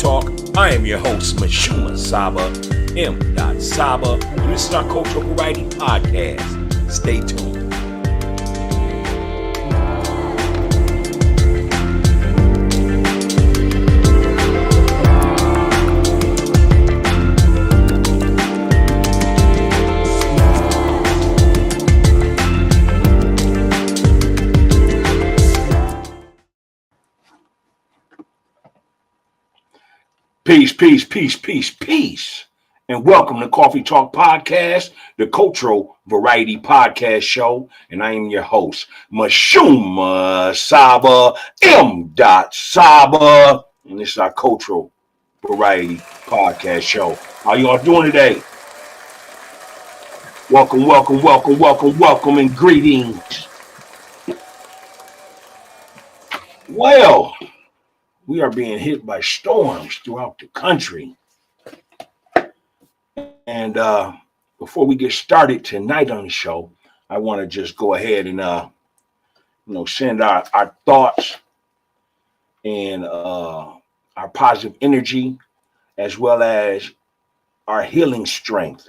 Talk. I am your host, Mashuma Saba, M. Saba, and this is our Cultural Variety Podcast. Stay tuned. Peace, and welcome to Coffee Talk Podcast, the Cultural Variety Podcast Show, and I am your host, Mashuma Saba, M. Saba, and this is our Cultural Variety Podcast Show. How y'all doing today? Welcome, and greetings. Well, we are being hit by storms throughout the country. And before we get started tonight on the show, I want to just go ahead and send our thoughts and our positive energy, as well as our healing strength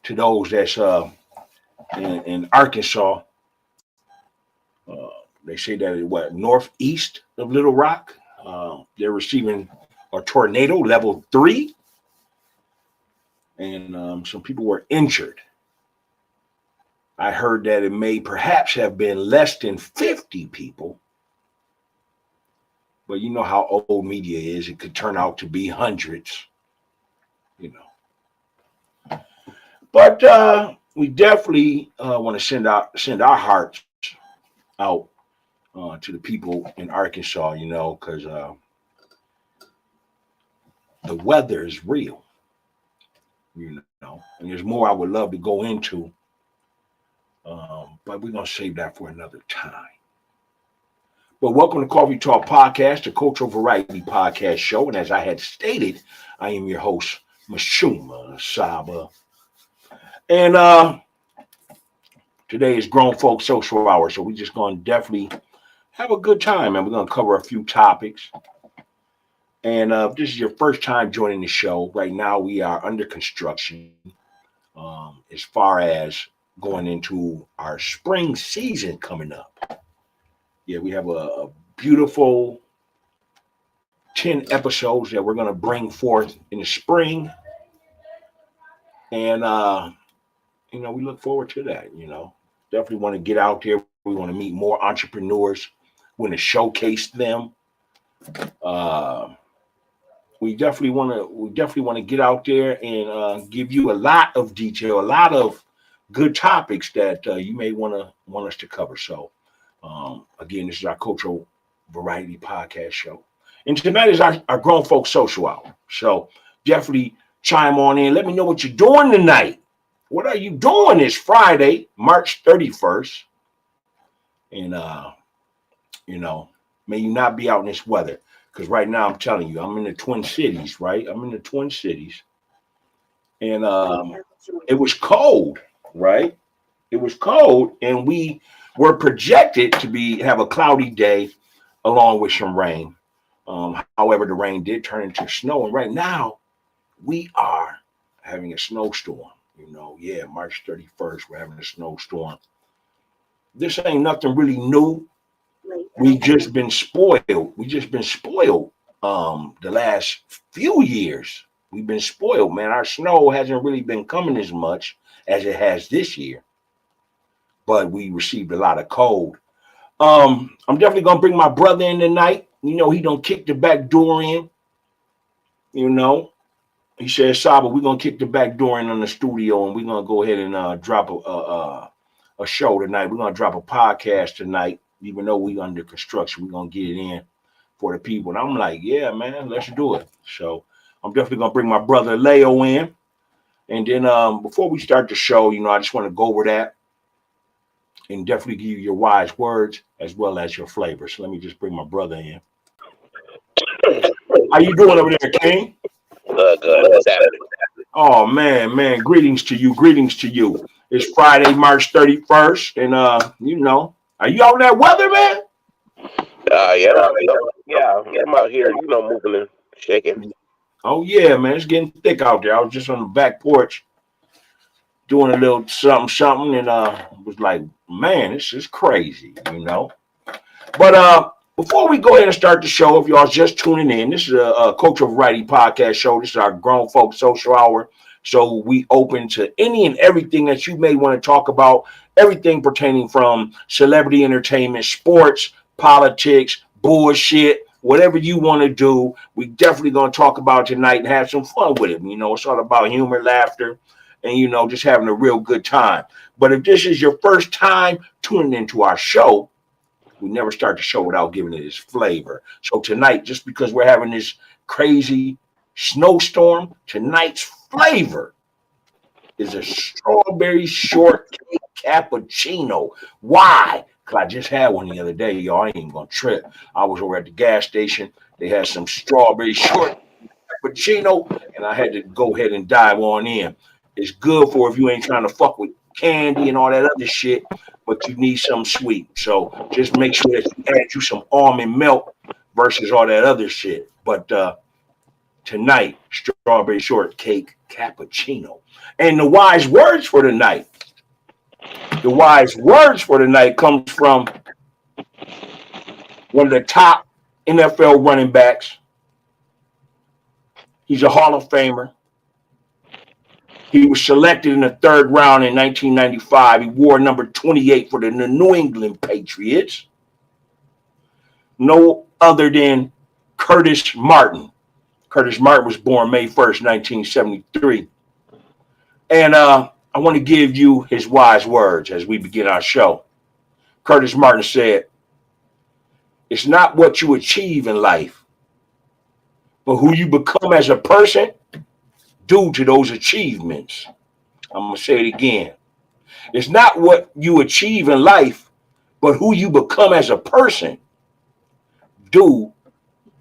to those that's in Arkansas. They say that northeast of Little Rock. They're receiving a tornado level 3, and some people were injured. I heard that it may perhaps have been less than 50 people, but you know how old media is. It could turn out to be hundreds, But we definitely want to send our hearts out to the people in Arkansas, because the weather is real, and there's more I would love to go into, but we're going to save that for another time. But welcome to Coffee Talk Podcast, the Cultural Variety Podcast Show, and as I had stated, I am your host, Mashuma Saba, and today is Grown Folk Social Hour, so we're just going to definitely have a good time, and we're going to cover a few topics. And if this is your first time joining the show, right now we are under construction as far as going into our spring season coming up. Yeah, we have a beautiful 10 episodes that we're going to bring forth in the spring. And, we look forward to that, Definitely want to get out there. We want to meet more entrepreneurs. We want to showcase them. We definitely want to get out there and give you a lot of detail, a lot of good topics that you may want us to cover. So, again, this is our Cultural Variety Podcast Show, and tonight is our Grown Folk Social Hour. So, definitely chime on in. Let me know what you're doing tonight. What are you doing? It's Friday, March 31st, and may you not be out in this weather. Because right now, I'm telling you, I'm in the Twin Cities, right? I'm in the Twin Cities. And it was cold, right? It was cold, and we were projected to have a cloudy day along with some rain. However, the rain did turn into snow, and right now, we are having a snowstorm. March 31st, we're having a snowstorm. This ain't nothing really new. We just been spoiled. The last few years. We've been spoiled, man. Our snow hasn't really been coming as much as it has this year. But we received a lot of cold. I'm definitely gonna bring my brother in tonight. He don't kick the back door in. He said, Saba, we're gonna kick the back door in on the studio, and we're gonna go ahead and drop a show tonight. We're gonna drop a podcast tonight. Even though we under construction, we're going to get it in for the people. And I'm like, yeah, man, let's do it. So I'm definitely going to bring my brother Leo in. And then before we start the show, I just want to go over that and definitely give you your wise words as well as your flavor. So let me just bring my brother in. How you doing over there, King? Good. What's happening? Oh, man. Greetings to you. It's Friday, March 31st. And, are you out in that weather, man? Yeah, I'm out here, moving and shaking. Oh yeah, man, it's getting thick out there. I was just on the back porch doing a little something, and was like, man, this is crazy, you know. But before we go ahead and start the show, if y'all just tuning in, this is a Cultural Variety podcast show. This is our grown folk social hour. So we open to any and everything that you may want to talk about, everything pertaining from celebrity entertainment, sports, politics, bullshit, whatever you want to do. We definitely going to talk about tonight and have some fun with it. You know, it's all about humor, laughter, and, you know, just having a real good time. But if this is your first time tuning into our show, we never start the show without giving it its flavor. So tonight, just because we're having this crazy snowstorm, tonight's flavor is a strawberry shortcake cappuccino. Why? Because I just had one the other day, y'all. I ain't even gonna trip. I was over at the gas station. They had some strawberry short cappuccino, and I had to go ahead and dive on in. It's good for if you ain't trying to fuck with candy and all that other shit, but you need something sweet. So just make sure that you add you some almond milk versus all that other shit. But tonight, strawberry shortcake cappuccino. And the wise words for the night. The wise words for the night comes from one of the top NFL running backs. He's a Hall of Famer. He was selected in the third round in 1995. He wore number 28 for the New England Patriots. No other than Curtis Martin. Curtis Martin was born May 1st, 1973. And I want to give you his wise words as we begin our show. Curtis Martin said, "It's not what you achieve in life, but who you become as a person due to those achievements." I'm going to say it again. It's not what you achieve in life, but who you become as a person due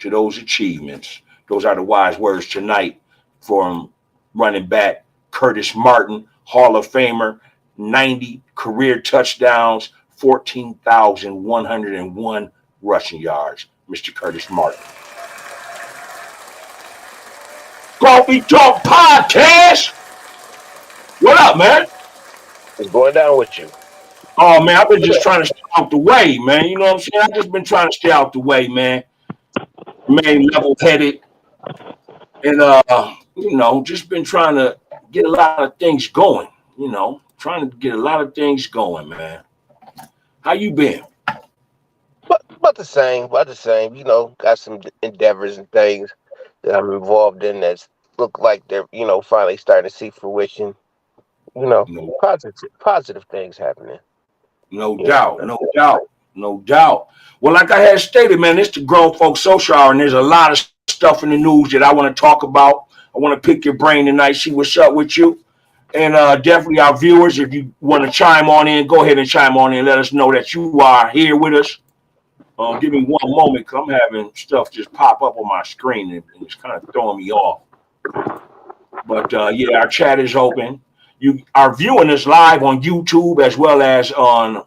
to those achievements. Those are the wise words tonight from running back Curtis Martin, Hall of Famer, 90 career touchdowns, 14,101 rushing yards, Mr. Curtis Martin. Coffee Talk Podcast. What up, man? What's going down with you? Oh, man, I've been just trying to stay out the way, man. You know what I'm saying? I've just been trying to stay out the way, man. Remain level-headed. And, you know, just been trying to get a lot of things going, you know. Trying to get a lot of things going, man. How you been? But about the same, You know, got some endeavors and things that I'm involved in that look like they're, finally starting to see fruition. You know, No, positive things happening. no You know, doubt, no doubt, no doubt. Well, like I had stated, man, it's the Grown Folks Social Hour, and there's a lot of stuff in the news that I want to talk about. I want to pick your brain tonight, see what's up with you. And definitely our viewers, if you want to chime on in, go ahead and chime on in. Let us know that you are here with us. Give me one moment, because I'm having stuff just pop up on my screen, and it's kind of throwing me off. But yeah, our chat is open. You are viewing us live on YouTube as well as on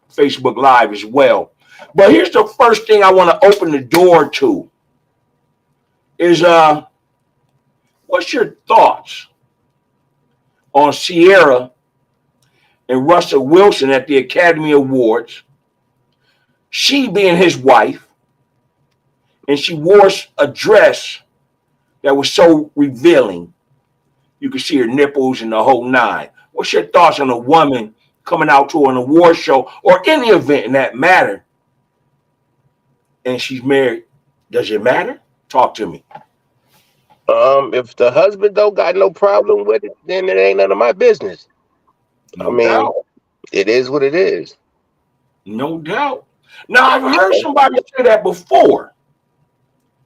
Facebook Live as well. But here's the first thing I want to open the door to is what's your thoughts on Sierra and Russell Wilson at the Academy Awards? She being his wife, and she wore a dress that was so revealing. You could see her nipples and the whole nine. What's your thoughts on a woman coming out to an award show or any event in that matter, and she's married? Does it matter? Talk to me. if the husband don't got no problem with it, then it ain't none of my business. No doubt. It is what it is. No doubt. Now, I've heard somebody say that before.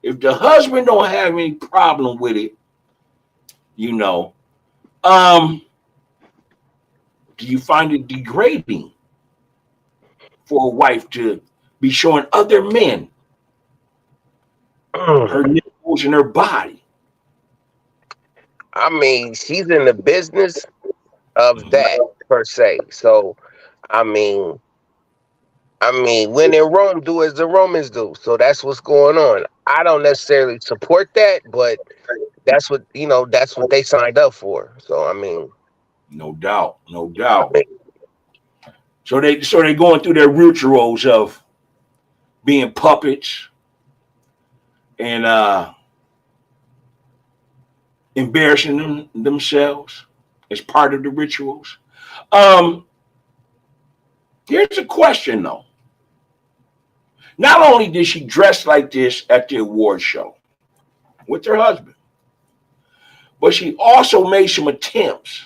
If the husband don't have any problem with it, you know, do you find it degrading for a wife to be showing other men her nipples and her body? I mean, she's in the business of that per se. So, I mean, when in Rome, do as the Romans do. So that's what's going on. I don't necessarily support that, but that's what that's what they signed up for. So I mean, No doubt, no I doubt. mean, So they going through their rituals of being puppets and embarrassing themselves as part of the rituals. Um, Here's a question though. Not only did she dress like this at the award show with her husband, but she also made some attempts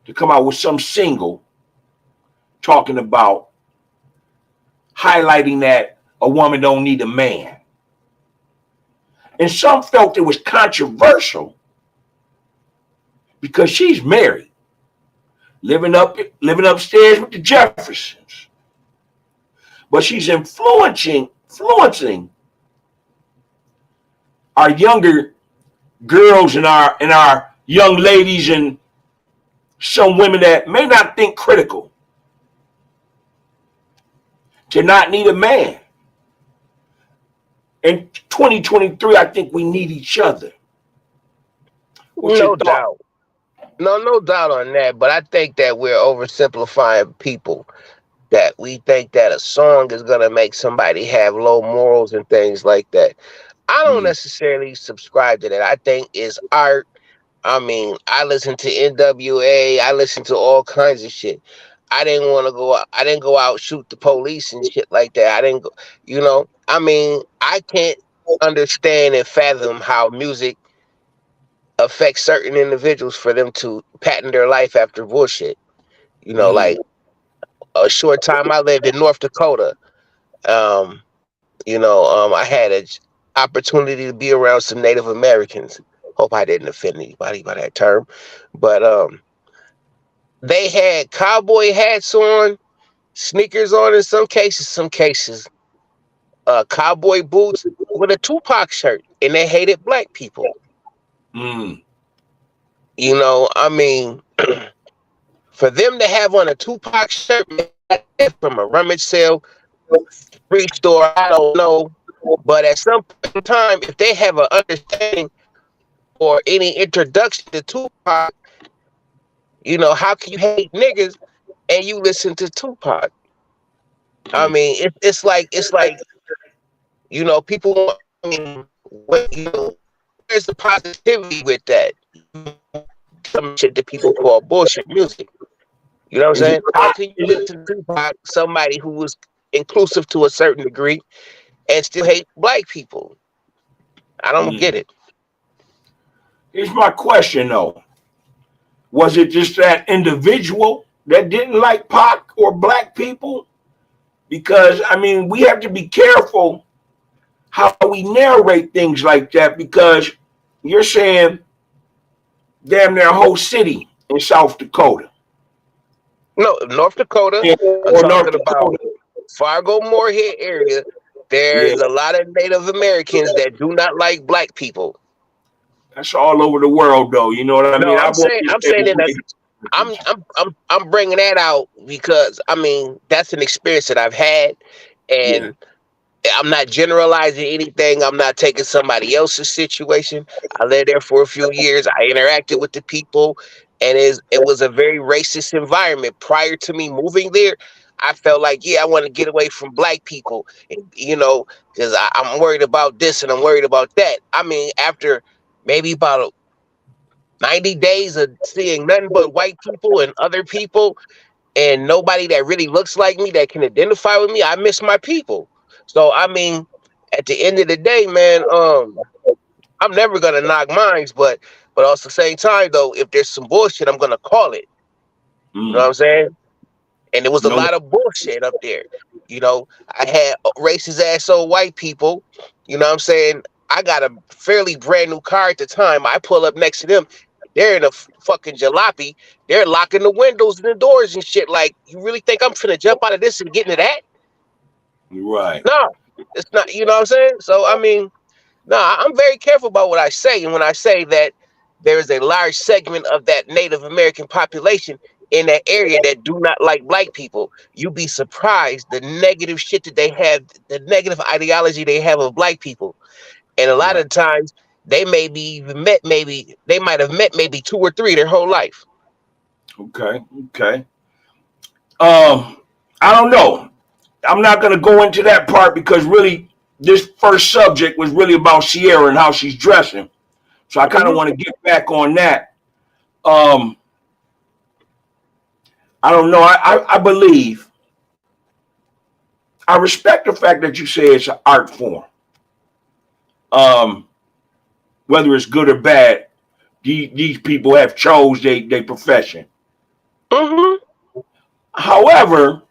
to come out with some single talking about highlighting that a woman don't need a man. And some felt it was controversial because she's married, living upstairs with the Jeffersons. But she's influencing our younger girls and our young ladies and some women that may not think critical to not need a man. In 2023, I think we need each other. What's no your thought? doubt. No doubt on that. But I think that we're oversimplifying people. That we think that a song is gonna make somebody have low morals and things like that. I don't Mm, necessarily subscribe to that. I think it's art. I mean, I listen to NWA. I listen to all kinds of shit. I didn't want to go out. I didn't go out shoot the police and shit like that. I didn't go. I mean, I can't understand and fathom how music affects certain individuals for them to patent their life after bullshit. mm, Like a short time I lived in North Dakota. Um, I had an opportunity to be around some Native Americans. Hope I didn't offend anybody by that term, but they had cowboy hats on, sneakers on in some cases, cowboy boots with a Tupac shirt, and they hated black people. mm, I mean, for them to have on a Tupac shirt from a rummage sale, free store, I don't know. But at some point in time, if they have an understanding or any introduction to Tupac, how can you hate niggas and you listen to Tupac? I mm. mean, it's like people. I mean, where's the positivity with that? Some shit that people call bullshit music. You know what I'm Is it saying? How can you listen to Tupac, somebody who was inclusive to a certain degree, and still hate black people? I don't mm. get it. Here's my question though. Was it just that individual that didn't like Pac or black people? Because I mean, we have to be careful how we narrate things like that because you're saying damn near a whole city in South Dakota. No, North Dakota. I'm Or North talking about Dakota. Fargo Moorhead area. Yeah, There's a lot of Native Americans that do not like black people. that's all over the world though. You know what I No, mean? I I'm won't saying just I'm say saying that I'm Republicans. I'm I'm I'm bringing that out because I mean that's an experience that I've had, Yeah. and I'm not generalizing anything. I'm not taking somebody else's situation. I lived there for a few years. I interacted with the people, and it was a very racist environment. Prior to me moving there, I felt like, yeah, I want to get away from black people, and because I'm worried about this and I'm worried about that. I mean, after maybe about 90 days of seeing nothing but white people and other people and nobody that really looks like me that can identify with me, I miss my people. So I mean, at the end of the day, man, I'm never gonna knock mines, but also the same time though, if there's some bullshit, I'm gonna call it. You know what Mm. I'm saying? And there was a No. lot of bullshit up there. I had racist ass old white people. You know what I'm saying? I got a fairly brand new car at the time. I pull up next to them. They're in a fucking jalopy. They're locking the windows and the doors and shit. Like, you really think I'm finna jump out of this and get into that? Right. No, it's not. You know what I'm saying? So, I mean, no, I'm very careful about what I say. And when I say that there is a large segment of that Native American population in that area that do not like black people. You'd be surprised the negative shit that they have, the negative ideology they have of black people. And a lot Right. of times they they might have met maybe two or three their whole life. Okay. Okay. I don't know. I'm not going to go into that part because really, this first subject was really about Sierra and how she's dressing. So I kind of Mhm. want to get back on that. Um, I don't know. I believe, I respect the fact that you say it's an art form. Um, whether it's good or bad, these people have chose their profession. Mhm. However,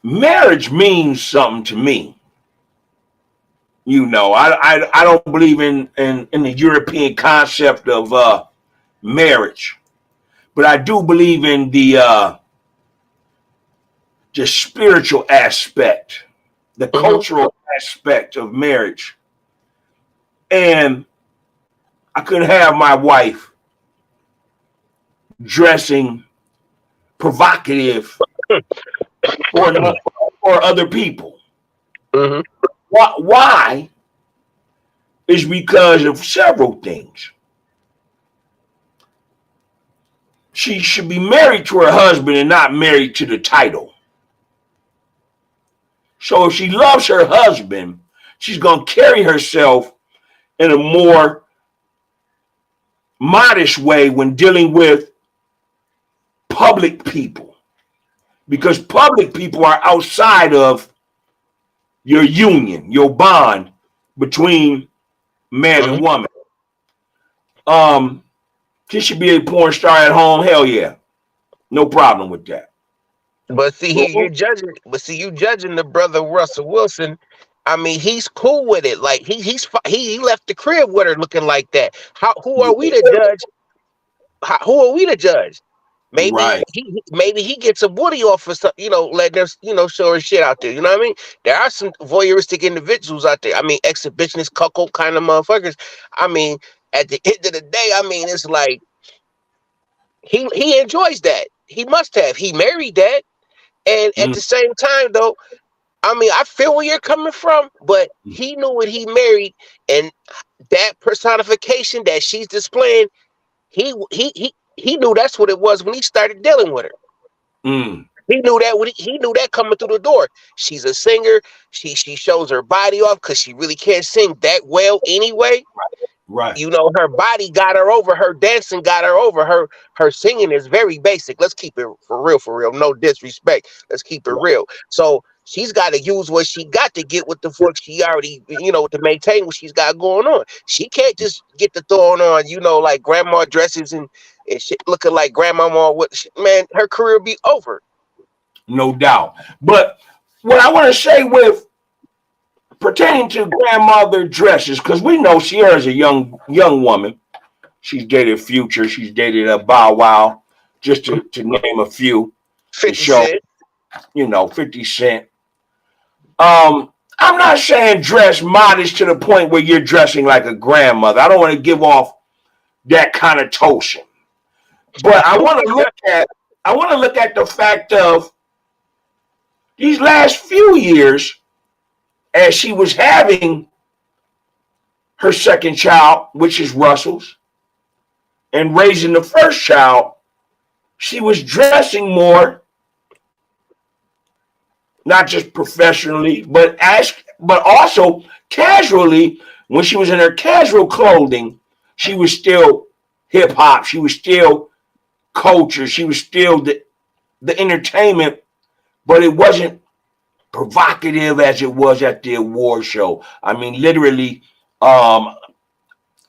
marriage means something to me. I don't believe in the European concept of marriage, but I do believe in the spiritual aspect, the Mhm. cultural aspect of marriage. And I could have my wife dressing provocative for for other people. Mhm. Why is because of several things. She should be married to her husband and not married to the title. So if she loves her husband, she's going to carry herself in a more modest way when dealing with public people, because public people are outside of your union, your bond between man and Mhm. woman. Um, she should be a porn star at home. Hell yeah, no problem with that. But see, here you're judging. But see, you judging the brother Russell Wilson. I mean, he's cool with it. Like he left the crib with her looking like that. How who are we to judge? Who are we to judge? Maybe Right. maybe he gets a woody off for some, letting us, show her shit out there. You know what I mean? There are some voyeuristic individuals out there. I mean, exhibitionist, cuckold kind of motherfuckers. I mean, at the end of the day, I mean, it's like he enjoys that. He must have. He married that, and at Mm, the same time, though, I mean, I feel where you're coming from, but he knew what he married, and that personification that she's displaying, he knew that's what it was when he started dealing with her. mm, He knew that he knew that coming through the door. She's a singer. She shows her body off because she really can't sing that well anyway. right. Her body got her over. Her dancing got her over. Her singing is very basic. Let's keep it for real, for real. No disrespect. Let's keep it Right. real. So she's got to use what she got to get what the fuck she already, to maintain what she's got going on. She can't just get the throwing on, like grandma dresses and shit looking like grandmama. Man, her career be over. No doubt. But what I want to say with pertaining to grandmother dresses, because we know Sierra's a young woman. She's dated Future. She's dated a Bow Wow, just to name a few. To 50 show, Cent. 50 Cent. I'm not saying dress modest to the point where you're dressing like a grandmother. I don't want to give off that connotation. But I want to look at the fact of these last few years as she was having her second child, which is Russell's, and raising the first child, she was dressing more, not just professionally, but also casually. When she was in her casual clothing, she was still hip hop. She was still culture. She was still the entertainment, but it wasn't provocative as it was at the award show. I mean, literally, um,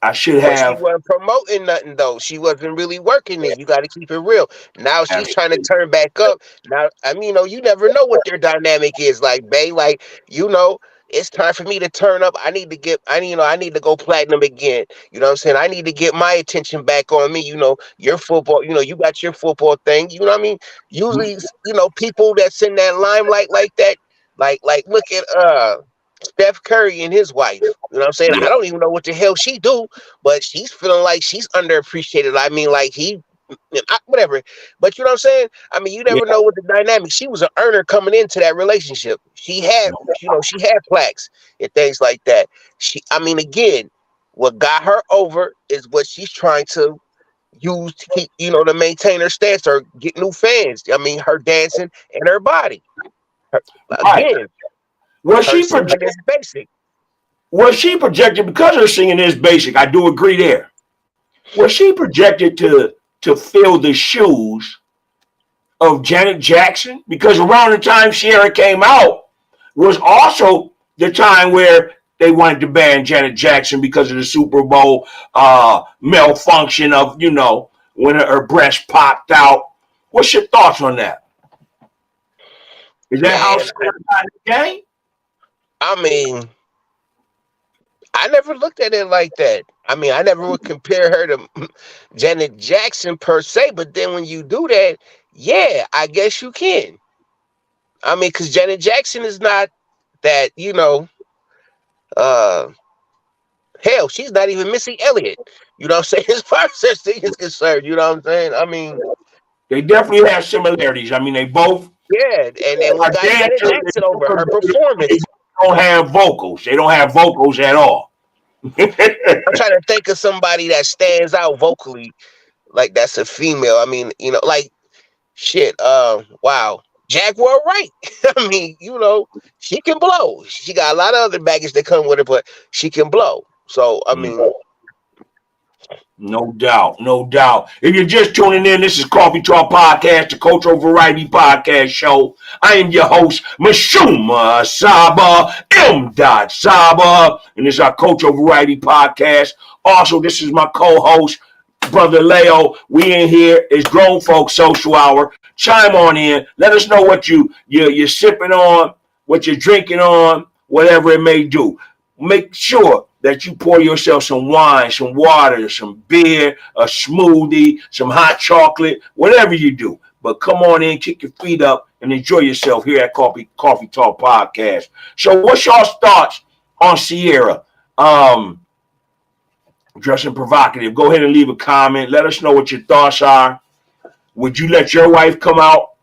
I should But she have wasn't promoting nothing though. She wasn't really working it. You got to keep it real. Now she's trying to turn back up. Now, I mean, you never know what their dynamic is like, babe. Like, it's time for me to turn up. I need to I need to go platinum again. You know what I'm saying? I need to get my attention back on me. Your football. You got your football thing. You know what I mean? Usually, people that's in that limelight like that, like look at Steph Curry and his wife. You know what I'm saying? Yeah. I don't even know what the hell she do, but she's feeling like she's underappreciated. I mean, like whatever. But you know what I'm saying? I mean, you Yeah. never know what the dynamic. She was an earner coming into that relationship. She had, she had plaques and things like that. I mean, again, what got her over is what she's trying to use to keep, to maintain her stance or get new fans. I mean, her dancing and her body. Her, Right. again, Was her she singing projected? is basic. Was she projected because her singing is basic? I do agree there. Was she projected to fill the shoes of Janet Jackson? Because around the time Sierra came out was also the time where they wanted to ban Janet Jackson because of the Super Bowl malfunction of, when her breast popped out. What's your thoughts on that? Is that how Man, Sierra got in the game? I mean, I never looked at it like that. I mean, I never would compare her to Janet Jackson per se, but then when you do that, yeah, I guess you can. I mean, because Janet Jackson is not that, uh, hell, she's not even Missy Elliott. You know what I'm saying? As far as such thing is concerned, you know what I'm saying? I mean, They definitely have similarities. I mean, they both yeah, and then what are got Janet dancers. Jackson over her They performance. don't have vocals. They don't have vocals at all. I'm trying to think of somebody that stands out vocally, like that's a female. I mean, like shit. Wow. Jaguar Wright. I mean, she can blow. She got a lot of other baggage that come with it, but she can blow. So I mean, No doubt, no doubt. If you're just tuning in, this is Coffee Talk Podcast, the Cultural Variety Podcast Show. I am your host, Mashuma Saba, M. Saba, and this is our Cultural Variety Podcast. Also, this is my co-host, Brother Leo. We in here. It's Grown Folk Social Hour. Chime on in. Let us know what you're sipping on, what you're drinking on, whatever it may do. Make sure that you pour yourself some wine, some water, some beer, a smoothie, some hot chocolate, whatever you do. But come on in, kick your feet up, and enjoy yourself here at Coffee Talk Podcast. So what's y'all's thoughts on Sierra? Dressing provocative. Go ahead and leave a comment. Let us know what your thoughts are. Would you let your wife come out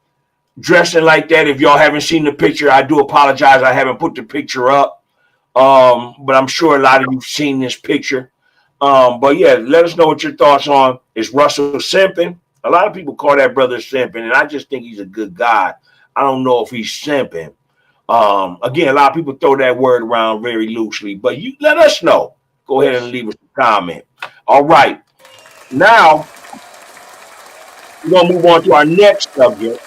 dressing like that? If y'all haven't seen the picture, I do apologize. I haven't put the picture up. But I'm sure a lot of you've seen this picture. But yeah, let us know what your thoughts on. Is Russell simping? A lot of people call that brother simping, and I just think he's a good guy. I don't know if he's simping. Again, a lot of people throw that word around very loosely, but you let us know. Go ahead and leave us a comment. All right. Now, we're going to move on to our next subject.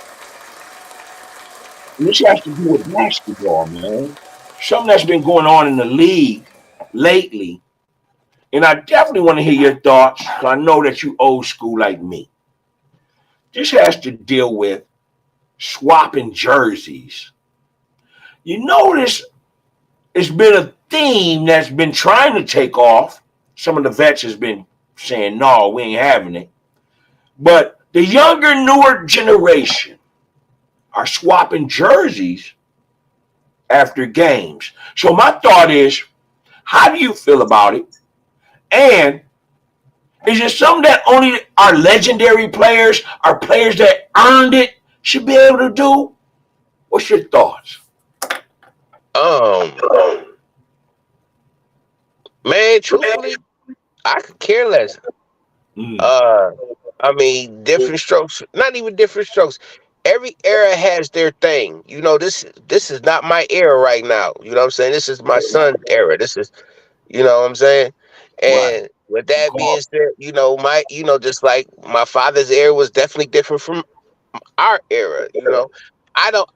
And this has to do with basketball, man. Something that's been going on in the league lately. And I definitely want to hear your thoughts, because I know that you old school like me. This has to deal with swapping jerseys. You notice it's been a theme that's been trying to take off. Some of the vets has been saying, no, we ain't having it. But the younger, newer generation are swapping jerseys after games. So my thought is, how do you feel about it? And is it something that only our legendary players, our players that earned it, should be able to do? What's your thoughts? Man, truthfully, I could care less. I mean, different strokes, not even different strokes. Every era has their thing. This is not my era right now. You know what I'm saying? This is my son's era. This is, you know what I'm saying? Right. And with that being said, just like my father's era was definitely different from our era. I don't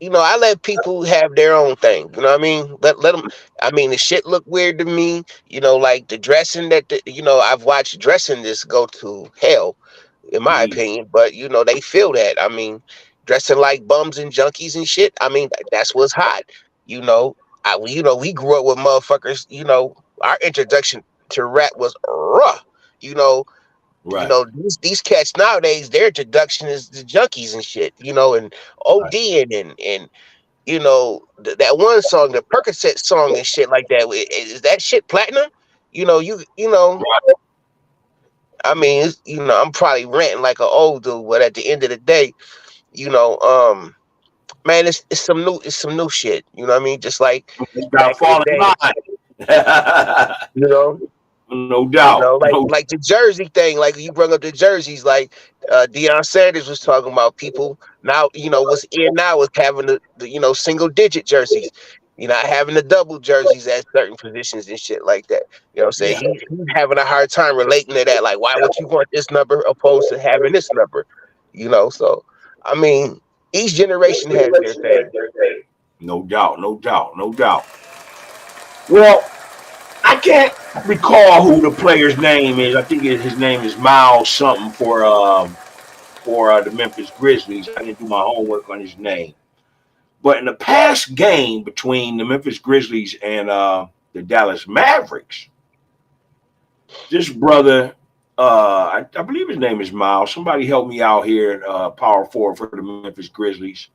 I let people have their own thing. You know what I mean? Let them. I mean, the shit look weird to me. Like the dressing I've watched dressing this go to hell, in my opinion. But they feel that. I mean, dressing like bums and junkies and shit. I mean, that's what's hot. We grew up with motherfuckers. Our introduction to rap was rough. Right. These cats nowadays, their introduction is the junkies and shit. And ODing and that one song, the Percocet song and shit like that. Is that shit platinum? I mean, I'm probably ranting like an old dude, but at the end of the day, you know, man, it's some new shit. You know what I mean? Just like You gotta back in the fall in day, line. you know. No doubt. Like the jersey thing, like you brought up the jerseys, like Deion Sanders was talking about people now, what's in now is having the single digit jerseys. You're not having the double jerseys at certain positions and shit like that. You know what I'm saying? Yeah. He's having a hard time relating to that. Like, why would you want this number opposed to having this number? So I mean, each generation has their thing. No doubt. No doubt. No doubt. Well, I can't recall who the player's name is. I think his name is Miles something for the Memphis Grizzlies. I didn't do my homework on his name. But in the past game between the Memphis Grizzlies and the Dallas Mavericks, this brother, I believe his name is Miles. Somebody help me out here, power forward for the Memphis Grizzlies.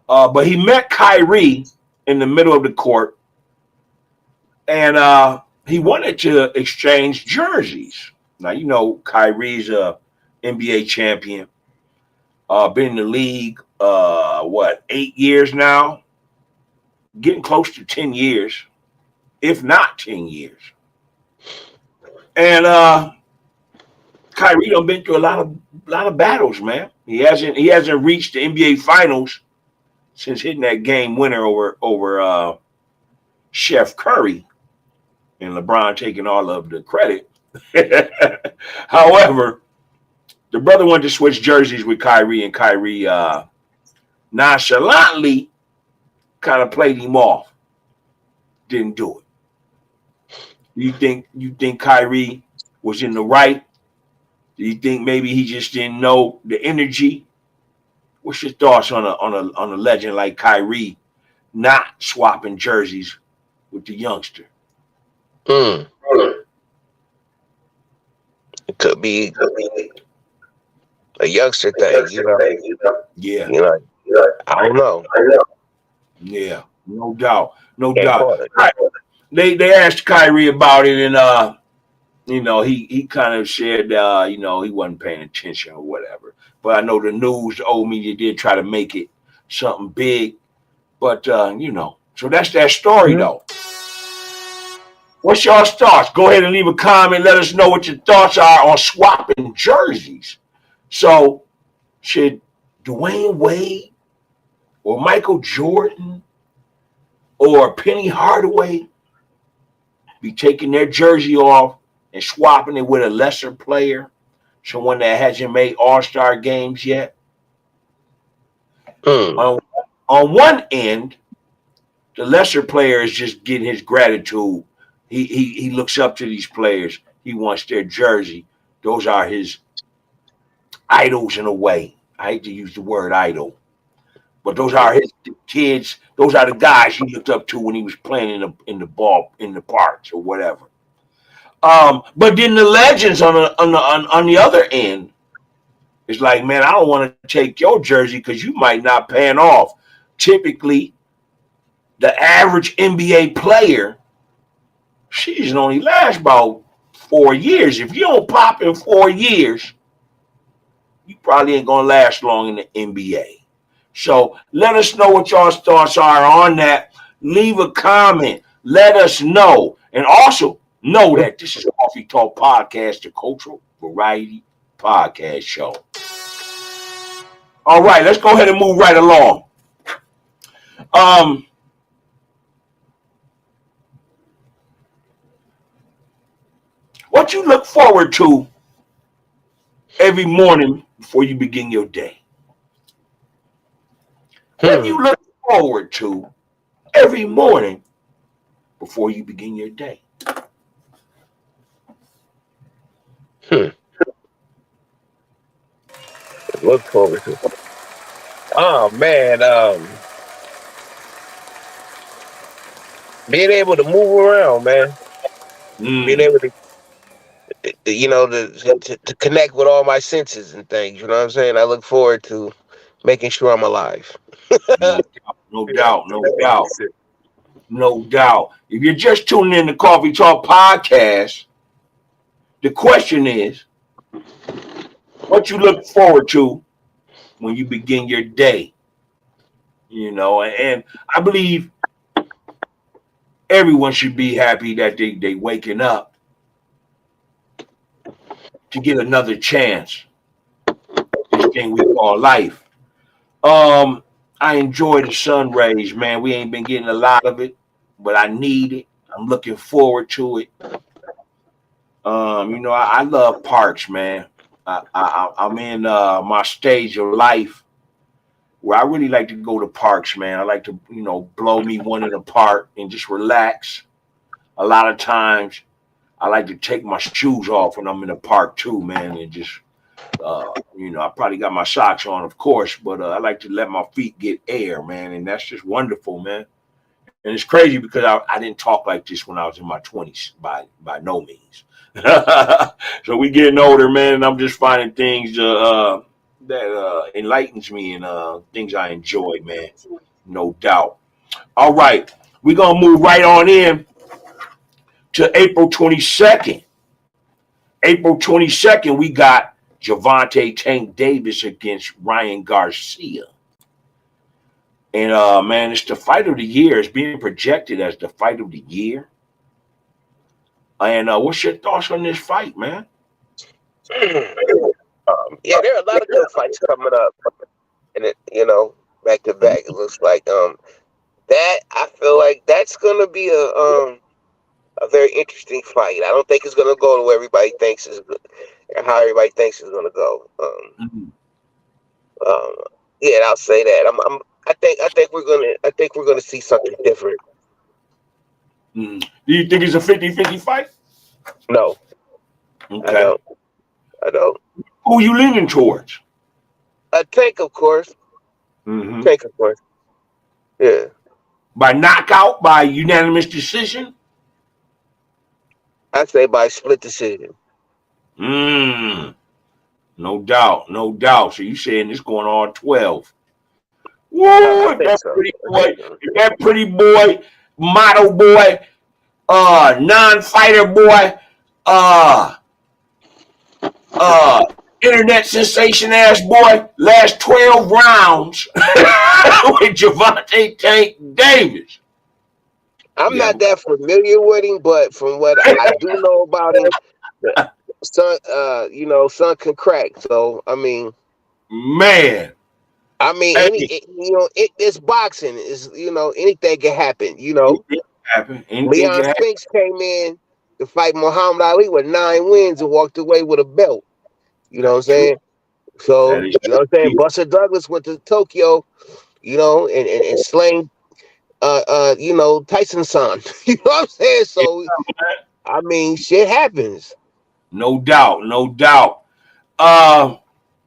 But he met Kyrie in the middle of the court, and he wanted to exchange jerseys. Now, Kyrie's a NBA champion, been in the league, 8 years now? Getting close to 10 years, if not 10 years. And Kyrie done been through a lot of battles, man. He hasn't reached the NBA Finals since hitting that game winner over Chef Curry, and LeBron taking all of the credit. However, the brother wanted to switch jerseys with Kyrie, and Kyrie nonchalantly kind of played him off. Didn't do it. You think Kyrie was in the right? Do you think maybe he just didn't know the energy? What's your thoughts on a legend like Kyrie not swapping jerseys with the youngster? It could be a youngster thing, Yeah. I don't know. Yeah, no doubt. Right. They asked Kyrie about it, and he kind of said he wasn't paying attention or whatever. But I know the news, the old media did try to make it something big. But so that's that story though. What's your thoughts? Go ahead and leave a comment. Let us know what your thoughts are on swapping jerseys. So, should Dwayne Wade or Michael Jordan or Penny Hardaway be taking their jersey off and swapping it with a lesser player, someone that hasn't made All-Star games yet? On one end, the lesser player is just getting his gratitude. He looks up to these players. He wants their jersey. Those are his idols in a way. I hate to use the word idol, but those are his kids. Those are the guys he looked up to when he was playing in the parks or whatever. But then the legends on the other end, it's like, man, I don't want to take your jersey because you might not pan off. Typically, the average NBA player, season only lasts about 4 years. If you don't pop in 4 years, you probably ain't gonna last long in the NBA. So let us know what y'all's thoughts are on that. Leave a comment. Let us know. And also know that this is Coffee Talk Podcast, the cultural variety podcast show. All right, let's go ahead and move right along. What you look forward to every morning before you begin your day? What you look forward to every morning before you begin your day? Look forward to. Oh man, being able to move around, man. Being able to, to connect with all my senses and things. You know what I'm saying? I look forward to making sure I'm alive. No doubt. No doubt. No doubt. If you're just tuning in to Coffee Talk Podcast, the question is, what you look forward to when you begin your day? You know, and I believe everyone should be happy that they waking up to get another chance. This thing we call life. I enjoy the sun rays, man. We ain't been getting a lot of it, but I need it. I'm looking forward to it. You know, I love parks, man. I'm in my stage of life where I really like to go to parks, man. I like to, you know, blow me one in the park and just relax. A lot of times, I like to take my shoes off when I'm in the park too, man, and just, you know, I probably got my socks on, of course, but I like to let my feet get air, man, and that's just wonderful, man. And it's crazy because I didn't talk like this when I was in my 20s, by no means. So we getting older, man, and I'm just finding things that enlightens me and things I enjoy, man, no doubt. All right, we're gonna move right on in to April 22nd. April 22nd, we got Gervonta Tank Davis against Ryan Garcia. And man, it's the fight of the year. It's being projected as the fight of the year. And what's your thoughts on this fight, man? Yeah, there are a lot of good fights coming up, and it, you know, back to back. It looks like that I feel like that's gonna be a very interesting fight. I don't think it's gonna go the way everybody thinks is how everybody thinks it's gonna go. Yeah, I'll say that. I think we're gonna see something different. Do you think it's a 50-50 fight? No, Okay. I don't. Who you leaning towards? Tank, of course. Mm-hmm. Tank, of course. Yeah. By knockout, by unanimous decision? I say by split decision. No doubt, no doubt. So you saying it's going on 12? Woo! That pretty boy, model boy, non-fighter boy, internet sensation ass boy, last 12 rounds with Gervonta Tank Davis. I'm not that familiar with him, but from what I do know about him, son, you know, son can crack. So I mean, man. It's boxing. Is, you know, anything can happen. You know, Leon Spinks came in to fight Muhammad Ali with 9 wins and walked away with a belt. You know what I'm saying? So you know what I'm saying. Buster Douglas went to Tokyo, you know, and slain, you know, Tyson-san. You know what I'm saying? So I mean, shit happens. No doubt, no doubt.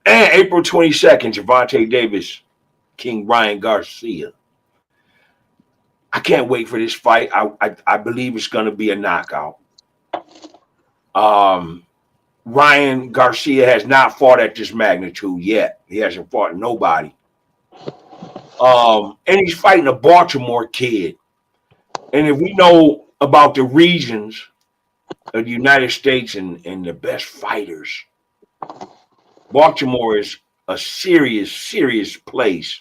And April 22nd, Gervonta Davis, King Ryan Garcia. I can't wait for this fight. I believe it's going to be a knockout. Ryan Garcia has not fought at this magnitude yet. He hasn't fought nobody. And he's fighting a Baltimore kid. And if we know about the regions of the United States and the best fighters, Baltimore is a serious place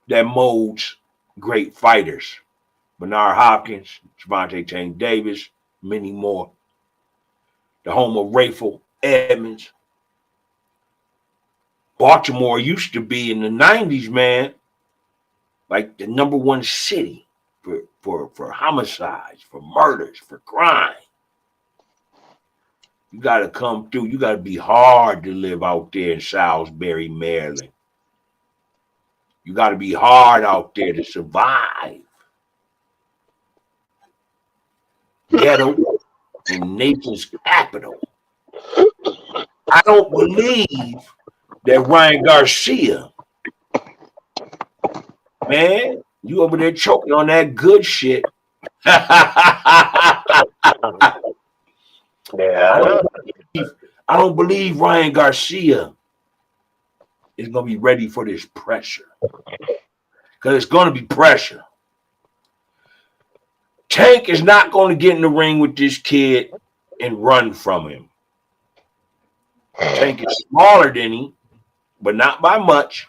that molds great fighters. Bernard Hopkins, Gervonta Tank Davis, many more. The home of Rayful Edmonds. Baltimore used to be in the 90s, man, like the #1 city for homicides, for murders, for crime. You got to come through. You got to be hard to live out there in Salisbury, Maryland. You got to be hard out there to survive. Ghetto in nation's capital. I don't believe that Ryan Garcia, man, you over there choking on that good shit. Yeah, I don't believe Ryan Garcia is gonna be ready for this pressure. because it's going to be pressure. Tank is not going to get in the ring with this kid and run from him. Tank is smaller than him, but not by much.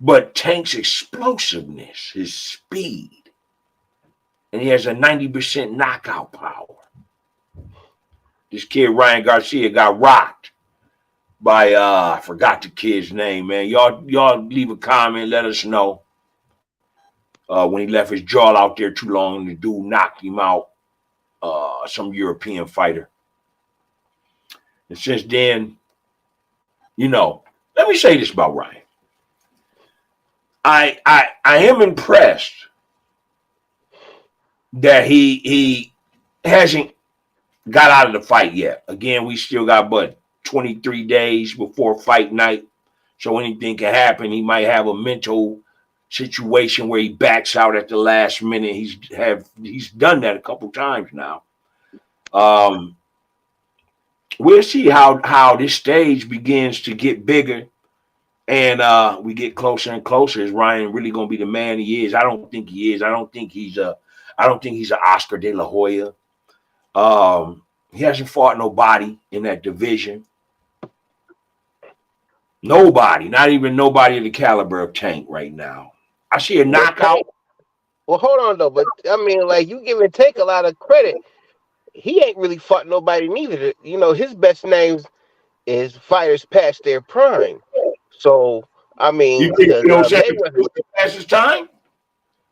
But Tank's explosiveness, his speed, and he has a 90% knockout power. This kid, Ryan Garcia, got rocked by, I forgot the kid's name, man. Y'all leave a comment, let us know. When he left his jaw out there too long, the dude knocked him out, some European fighter. And since then, let me say this about Ryan. I am impressed that he hasn't got out of the fight yet. Again, we still got 23 days before fight night, so anything can happen. He might have a mental situation where he backs out at the last minute. He's done that a couple times now. We'll see how this stage begins to get bigger. And we get closer and closer. Is Ryan really gonna be the man he is? I don't think he is. I don't think he's an Oscar De La Hoya. He hasn't fought nobody in that division. Nobody, not even nobody of the caliber of Tank right now. I see a knockout. Well, hold on though, but I mean, like, you giving Tank a lot of credit. He ain't really fought nobody neither. His best names is fighters past their prime. So, I mean, you think past his time?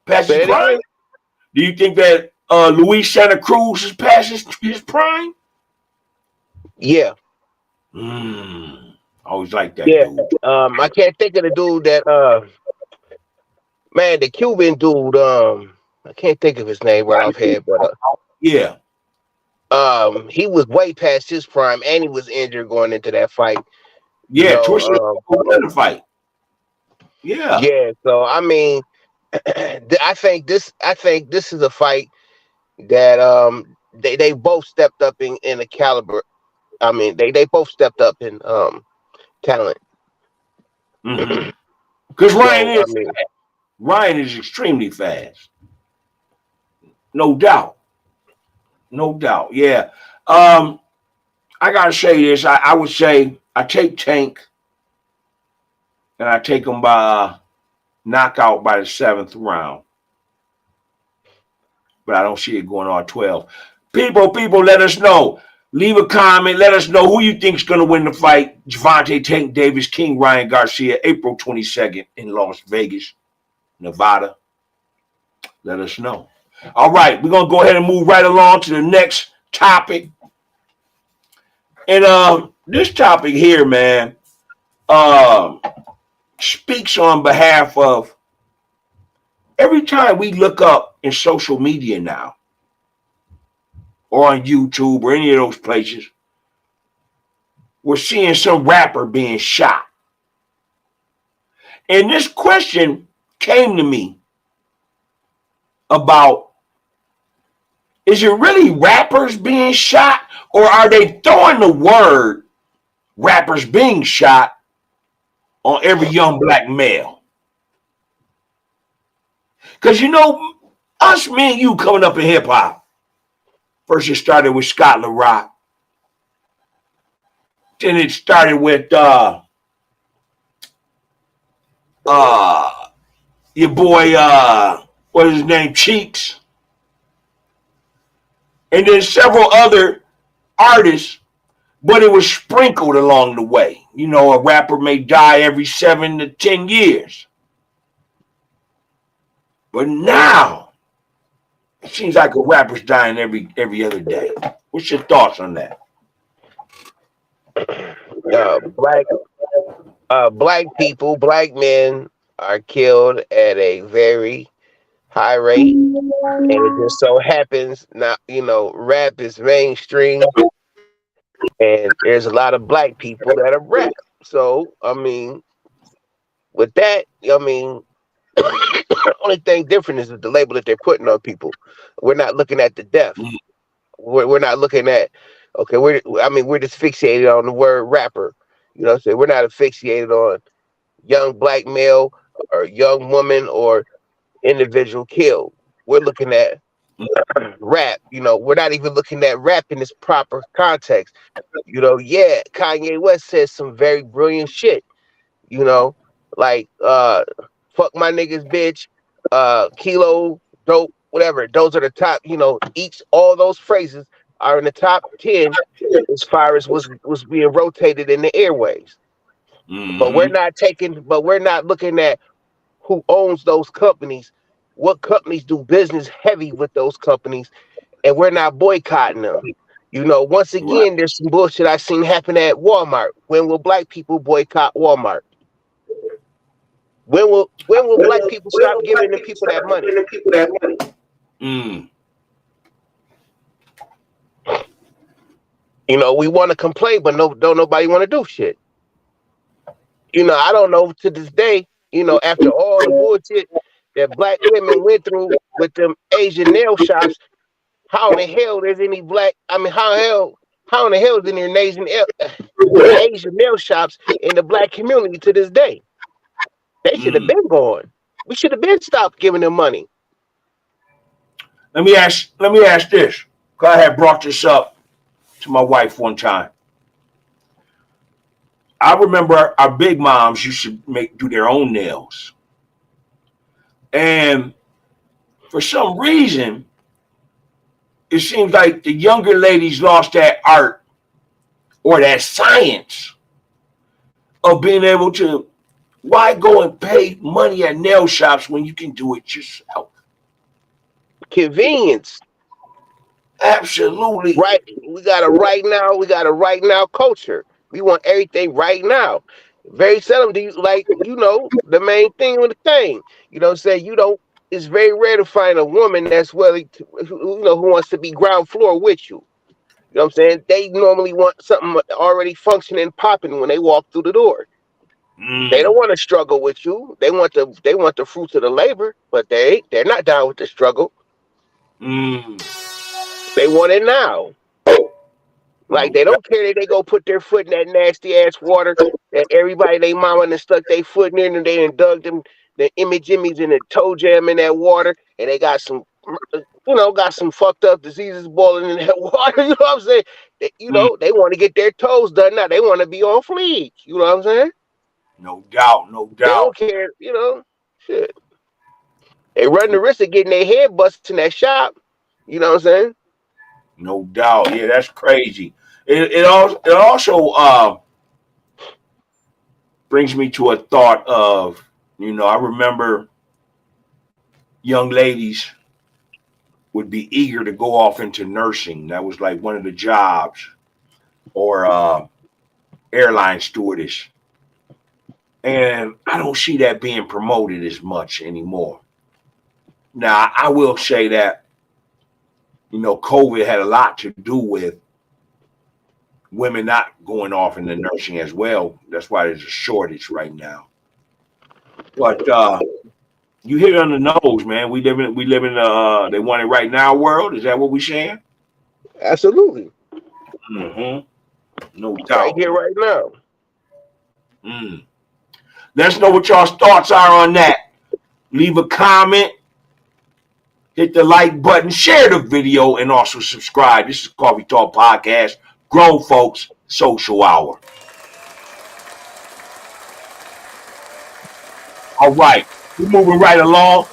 Past his prime? Do you think that Luis Santa Cruz is past his prime? Yeah. Always like that. Yeah. Dude. I can't think of the dude that the Cuban dude. I can't think of his name right offhand, but yeah. He was way past his prime, and he was injured going into that fight. Yeah, twisted the fight. Yeah. Yeah. So I mean, I think this is a fight that they both stepped up in the caliber. I mean, they both stepped up in talent. Because Ryan is extremely fast. No doubt. Yeah. I gotta say this. I would say I take Tank, and I take him by knockout by the 7th round. But I don't see it going on 12. People, let us know. Leave a comment. Let us know who you think is going to win the fight. Gervonta Tank Davis, King Ryan Garcia, April 22nd in Las Vegas, Nevada. Let us know. All right, we're going to go ahead and move right along to the next topic. And this topic here, man, speaks on behalf of every time we look up in social media now, or on YouTube or any of those places, we're seeing some rapper being shot. And this question came to me about, is it really rappers being shot, or are they throwing the word rappers being shot on every young black male? Because, us, me and you coming up in hip hop, first it started with Scott LaRock. Then it started with your boy, what is his name, Cheeks. And then several other artists, but it was sprinkled along the way. A rapper may die every 7 to 10 years. But now, it seems like a rapper's dying every other day. What's your thoughts on that? Black people, black men are killed at a very high rate, and it just so happens now, rap is mainstream, and there's a lot of black people that are rap. So, I mean, with that, the only thing different is the label that they're putting on people. We're not looking at the death. We're not looking at, okay, we're just fixated on the word rapper. We're not asphyxiated on young black male or young woman or individual killed. We're looking at rap. We're not even looking at rap in its proper context. Yeah, Kanye West says some very brilliant shit. You know, like fuck my niggas, bitch, kilo, dope, whatever. Those are the top. Each all those phrases are in the top 10 as far as was being rotated in the airwaves. But we're Mm-hmm. not taking. But we're not looking at who owns those companies. What companies do business heavy with those companies, and we're not boycotting them. Once Right. again, there's some bullshit I seen happen at Walmart. When will black people boycott Walmart? When will black people stop giving the people that money? Mm. We want to complain, but don't nobody want to do shit. I don't know to this day. After all the bullshit that black women went through with them Asian nail shops, how in the hell there's any black? I mean, how in the hell is there an Asian nail shops in the black community to this day? They should have Mm. been gone. We should have been stopped giving them money. Let me ask this. 'Cause I had brought this up to my wife one time. I remember our big moms used to do their own nails. And for some reason, it seems like the younger ladies lost that art or that science of being able to, why go and pay money at nail shops when you can do it yourself? Convenience. Absolutely. Right. We got a right now. We got a right now culture. We want everything right now. Very seldom do you the main thing with the thing. Say you don't. It's very rare to find a woman that's willing to, who wants to be ground floor with you. You know what I'm saying? They normally want something already functioning, popping when they walk through the door. They don't Mm. want to struggle with you. They want the fruits of the labor, but they're not down with the struggle. Mm. They want it now. Like No they doubt. don't care that they go put their foot in that nasty ass water that everybody they mama and stuck their foot in and they done dug them the immies in the toe jam in that water and they got some fucked up diseases boiling in that water. You know what I'm saying? Mm. They want to get their toes done now. They want to be on fleek. You know what I'm saying? No doubt. No They don't doubt. care. Shit. They run the risk of getting their head busted in that shop. You know what I'm saying? No doubt. Yeah, that's crazy. It also brings me to a thought of, I remember young ladies would be eager to go off into nursing. That was like one of the jobs, or airline stewardess. And I don't see that being promoted as much anymore. Now, I will say that, COVID had a lot to do with women not going off into nursing as well. That's why there's a shortage right now. But you hit it on the nose, man. We live in they want it right now world. Is that what we saying? Absolutely. Mm-hmm. No Right doubt. here, right now. Mm. Let us know what y'all's thoughts are on that. Leave a comment, hit the like button, share the video, and also subscribe. This is Coffee Talk Podcast, Grown Folks Social Hour. All right, we're moving right along.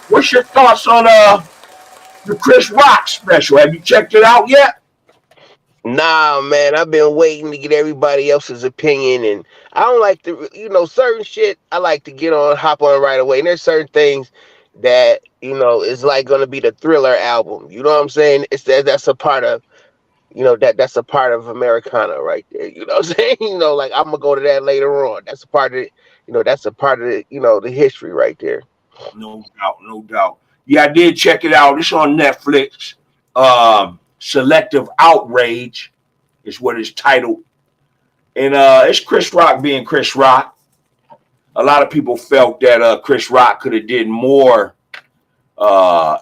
What's your thoughts on the Chris Rock special? Have you checked it out yet? Nah, man, I've been waiting to get everybody else's opinion, and I don't like to, certain shit. I like to hop on right away. And there's certain things that is like going to be the Thriller album. You know what I'm saying? That's a part of that's a part of Americana right there. You know what I'm saying? Like I'm gonna go to that later on. That's a part of it. That's a part of the history right there. No doubt, no doubt. Yeah, I did check it out. It's on Netflix. Selective Outrage is what it's titled. And it's Chris Rock being Chris Rock. A lot of people felt that Chris Rock could have did more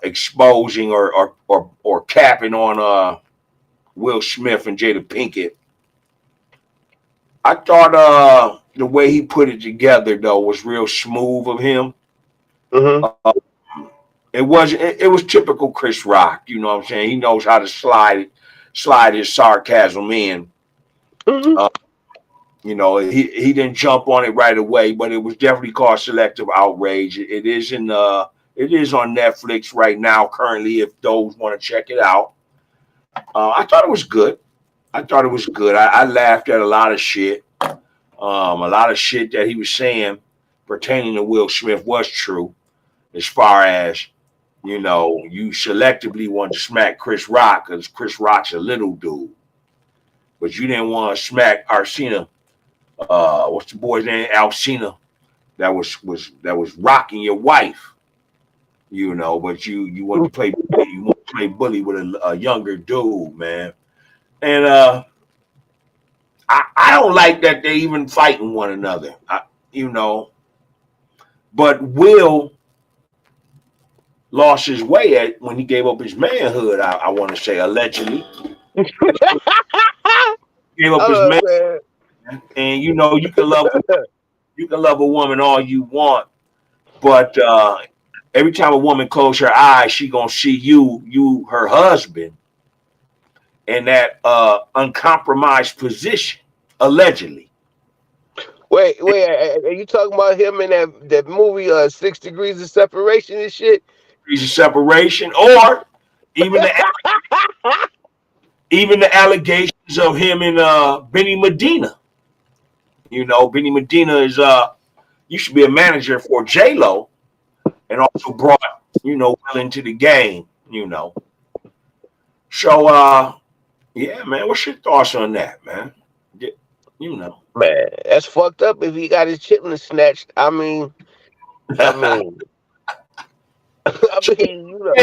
exposing or capping on Will Smith and Jada Pinkett. I thought the way he put it together though was real smooth of him. Mm-hmm. It was typical Chris Rock. You know what I'm saying? He knows how to slide his sarcasm in. Mm-hmm. You know, he didn't jump on it right away, but it was definitely called Selective Outrage. It is on Netflix right now currently. If those want to check it out, I thought it was good. I thought it was good. I laughed at a lot of shit. A lot of shit that he was saying pertaining to Will Smith was true, as far as, you know, you selectively want to smack Chris Rock because Chris Rock's a little dude, but you didn't want to smack Arsena. What's the boy's name? Alcina. That was rocking your wife. You know, but you want to play bully with a younger dude, man. And I don't like that they even fighting one another. You know, but Will lost his way when he gave up his manhood. I want to say allegedly gave up his man. And you know, you can love a woman all you want, but every time a woman closes her eyes, she gonna see you her husband, in that uncompromised position, allegedly. Wait, are you talking about him in that movie 6 Degrees of Separation and shit? Degrees of Separation, or even the allegations of him and Benny Medina. You know, Benny Medina is used to be a manager for J-Lo, and also brought, you know, Will into the game, you know. So yeah, man, what's your thoughts on that, man? You know. Man, that's fucked up if he got his chitlin snatched. I mean, I mean, you know,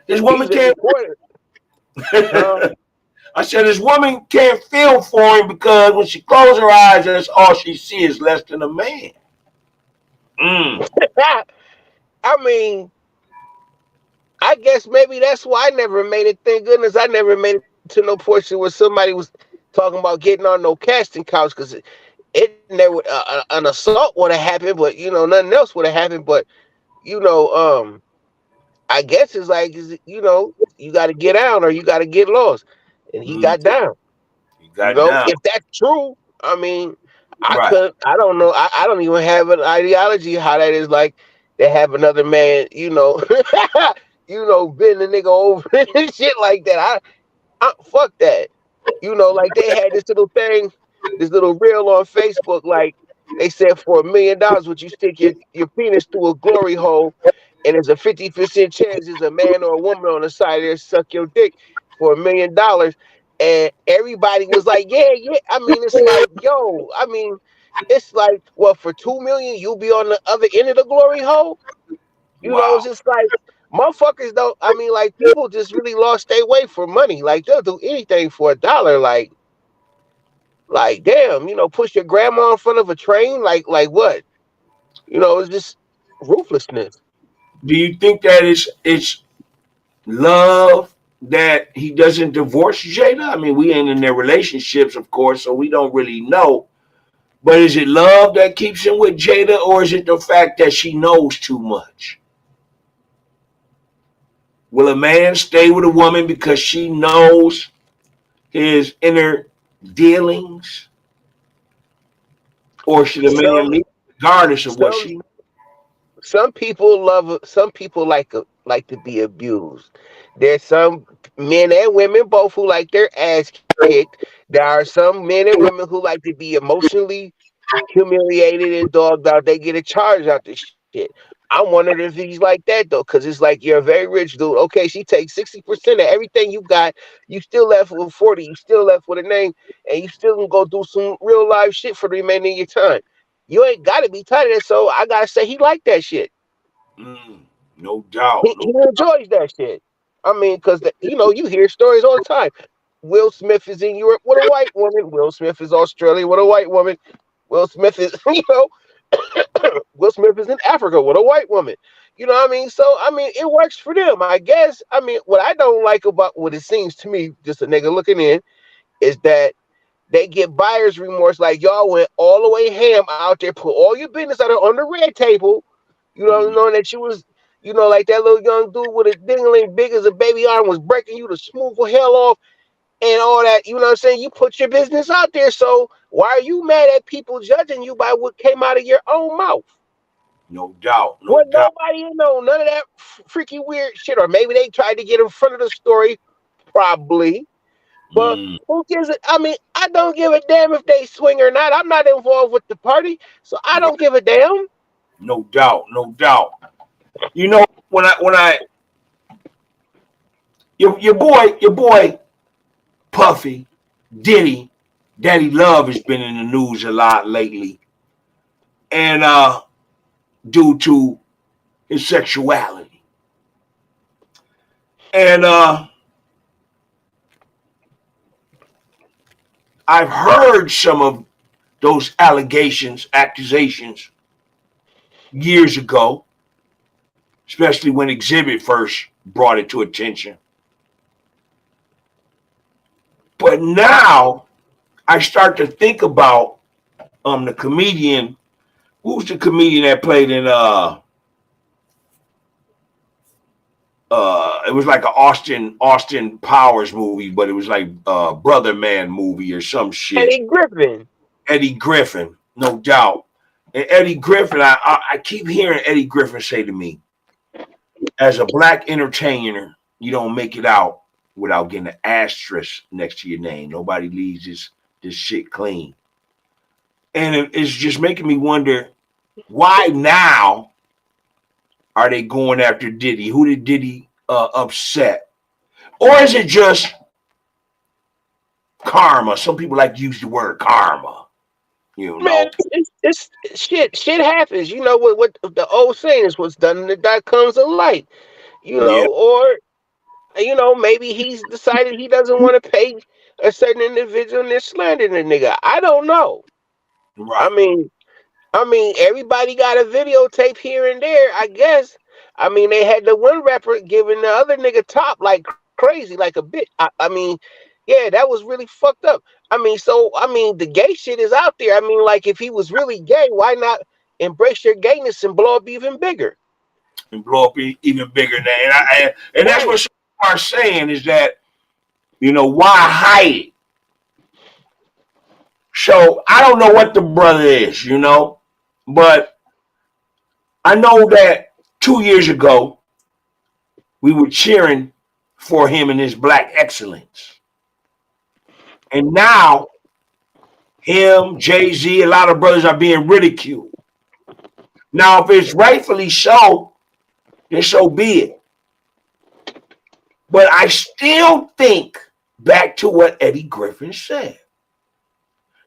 This woman he's a can't. reporter. Huh? I said this woman can't feel for him because when she closes her eyes, that's all she sees is less than a man. I mean, I guess maybe that's why I never made it. Thank goodness I never made it to no portion where somebody was talking about getting on no casting couch, because it never an assault would have happened, but you know nothing else would have happened. But you know, I guess it's like, you know, you got to get out or you got to get lost, and he got down. He You got know, down. if that's true, I mean, Right. I don't know. I don't even have an ideology how that is, like they have another man, you know, bend the nigga over and shit like that. Fuck that. You know, like they had this little thing, this little reel on Facebook, like they said for $1,000,000, would you stick your penis through a glory hole, and there's a 50% chance there's a man or a woman on the side there suck your dick for $1,000,000. And everybody was like, yeah, yeah. I mean, it's like, yo, I mean, it's like, well, for 2,000,000, you'll be on the other end of the glory hole. You know, it's Wow. just like motherfuckers don't. I mean, like people just really lost their way for money. Like they'll do anything for $1. Like damn, you know, push your grandma in front of a train. Like what? You know, it's just ruthlessness. Do you think that it's love that he doesn't divorce Jada? I mean, we ain't in their relationships, of course, so we don't really know. But is it love that keeps him with Jada, or is it the fact that she knows too much? Will a man stay with a woman because she knows his inner dealings, or should a man Some leave regardless of what some she? some people love. Some people like to be abused. There's some men and women both who like their ass kicked. There are some men and women who like to be emotionally humiliated and dogged out. They get a charge out this shit. I'm wondering if he's like that though, because it's like you're a very rich dude. Okay, she takes 60% of everything you got. You still left with 40. You still left with a name, and you still can go do some real life shit for the remainder of your time. You ain't got to be tight of that. So I gotta say he like that shit. Mm, no doubt. He enjoys that shit. I mean, because you know you hear stories all the time. Will Smith is in Europe with a white woman. Will Smith is Australia with a white woman. Will Smith is, Will Smith is in Africa with a white woman. You know what I mean? So, I mean, it works for them, I guess. I mean, what I don't like about what it seems to me, just a nigga looking in, is that they get buyer's remorse. Like y'all went all the way ham out there, put all your business out there on the red table. You know, Mm. knowing that you was, like that little young dude with a dingling big as a baby arm was breaking you to smooth the hell off and all that. You know what I'm saying? You put your business out there. So why are you mad at people judging you by what came out of your own mouth? No doubt, no Well, doubt. nobody know none of that freaky weird shit, or maybe they tried to get in front of the story, probably. But Mm. who gives it? I mean, I don't give a damn if they swing or not. I'm not involved with the party, so I don't give a damn. No doubt, no doubt. You know, when I your boy Puffy, Diddy, Daddy Love has been in the news a lot lately. And due to his sexuality. And I've heard some of those accusations years ago, especially when Exhibit first brought it to attention. But now I start to think about the comedian. Who's the comedian that played in it was like an Austin Powers movie, but it was like Brother Man movie or some shit. Eddie Griffin. Eddie Griffin, no doubt. And Eddie Griffin, I keep hearing Eddie Griffin say to me, as a black entertainer, you don't make it out without getting an asterisk next to your name. Nobody leaves this shit clean. And it's just making me wonder, why now are they going after Diddy? Who did Diddy upset? Or is it just karma? Some people like to use the word karma. You Man, know? it's shit. Shit happens. You know what the old saying is, what's done in the dark comes to light. Yeah, Or maybe he's decided he doesn't want to pay a certain individual and they're slandering the nigga. I don't know. I right. mean, everybody got a videotape here and there, I guess. I mean, they had the one rapper giving the other nigga top like crazy, like a bitch. I mean, yeah, that was really fucked up. The gay shit is out there. I mean, like, if he was really gay, why not embrace your gayness and blow up even bigger? And blow up even bigger than that. And that's Right. what some people are saying is that, why hide it? So I don't know what the brother is, but I know that 2 years ago we were cheering for him and his black excellence. And now him, Jay-Z, a lot of brothers are being ridiculed. Now, if it's rightfully so, then so be it. But I still think back to what Eddie Griffin said.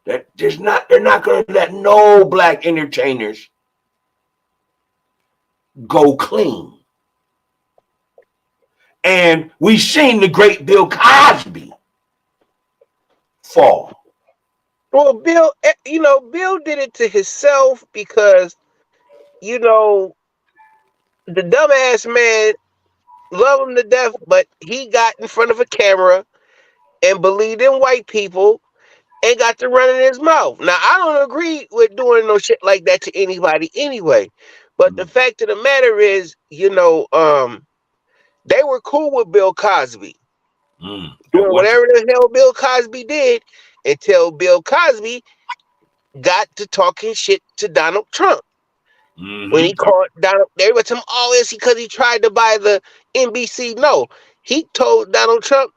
That they're not going to let no black entertainers go clean. And we've seen the great Bill Cosby fall. Well, Bill did it to himself because, the dumbass man love him to death, but he got in front of a camera and believed in white people and got to run in his mouth. Now, I don't agree with doing no shit like that to anybody anyway. But the fact of the matter is, they were cool with Bill Cosby. Doing whatever the hell Bill Cosby did until Bill Cosby got to talking shit to Donald Trump. When he called Donald, they were telling him, oh, it's because he tried to buy the NBC. No, he told Donald Trump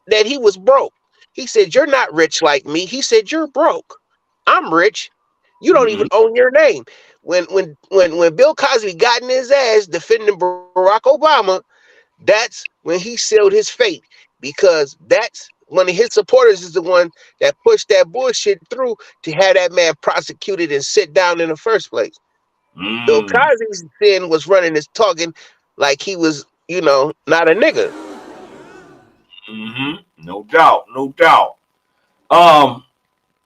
that he was broke. He said, you're not rich like me. He said, you're broke. I'm rich. You don't even own your name. When Bill Cosby got in his ass defending Barack Obama, that's when he sealed his fate, because that's one of his supporters is the one that pushed that bullshit through to have that man prosecuted and sit down in the first place. Bill Cosby's sin was running his talking like he was, not a nigga. No doubt, no doubt.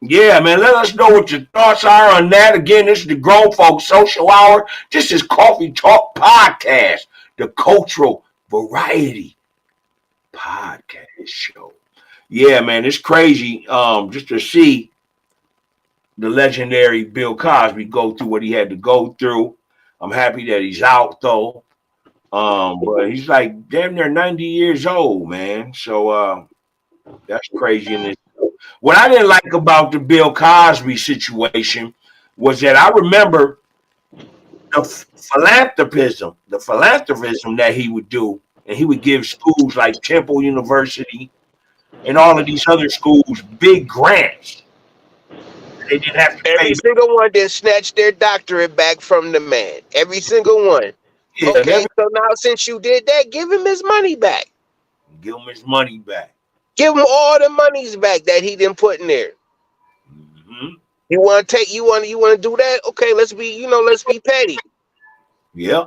Yeah, man, let us know what your thoughts are on that. Again, this is the Grown Folks Social Hour. This is Coffee Talk Podcast, the cultural variety podcast show. Yeah, man, it's crazy. Just to see the legendary Bill Cosby go through what he had to go through. I'm happy that he's out though. But he's like damn near 90 years old, man. So that's crazy. And what I didn't like about the Bill Cosby situation was that I remember the philanthropism that he would do, and he would give schools like Temple University and all of these other schools big grants. They didn't have to pay. Every single one did snatch their doctorate back from the man. Every single one. Yeah, Okay, so now since you did that, give him his money back. give him his money back. Give him all the monies back that he didn't put in there. Mm-hmm. You want to take? You want to do that? Okay, let's be petty. Yeah.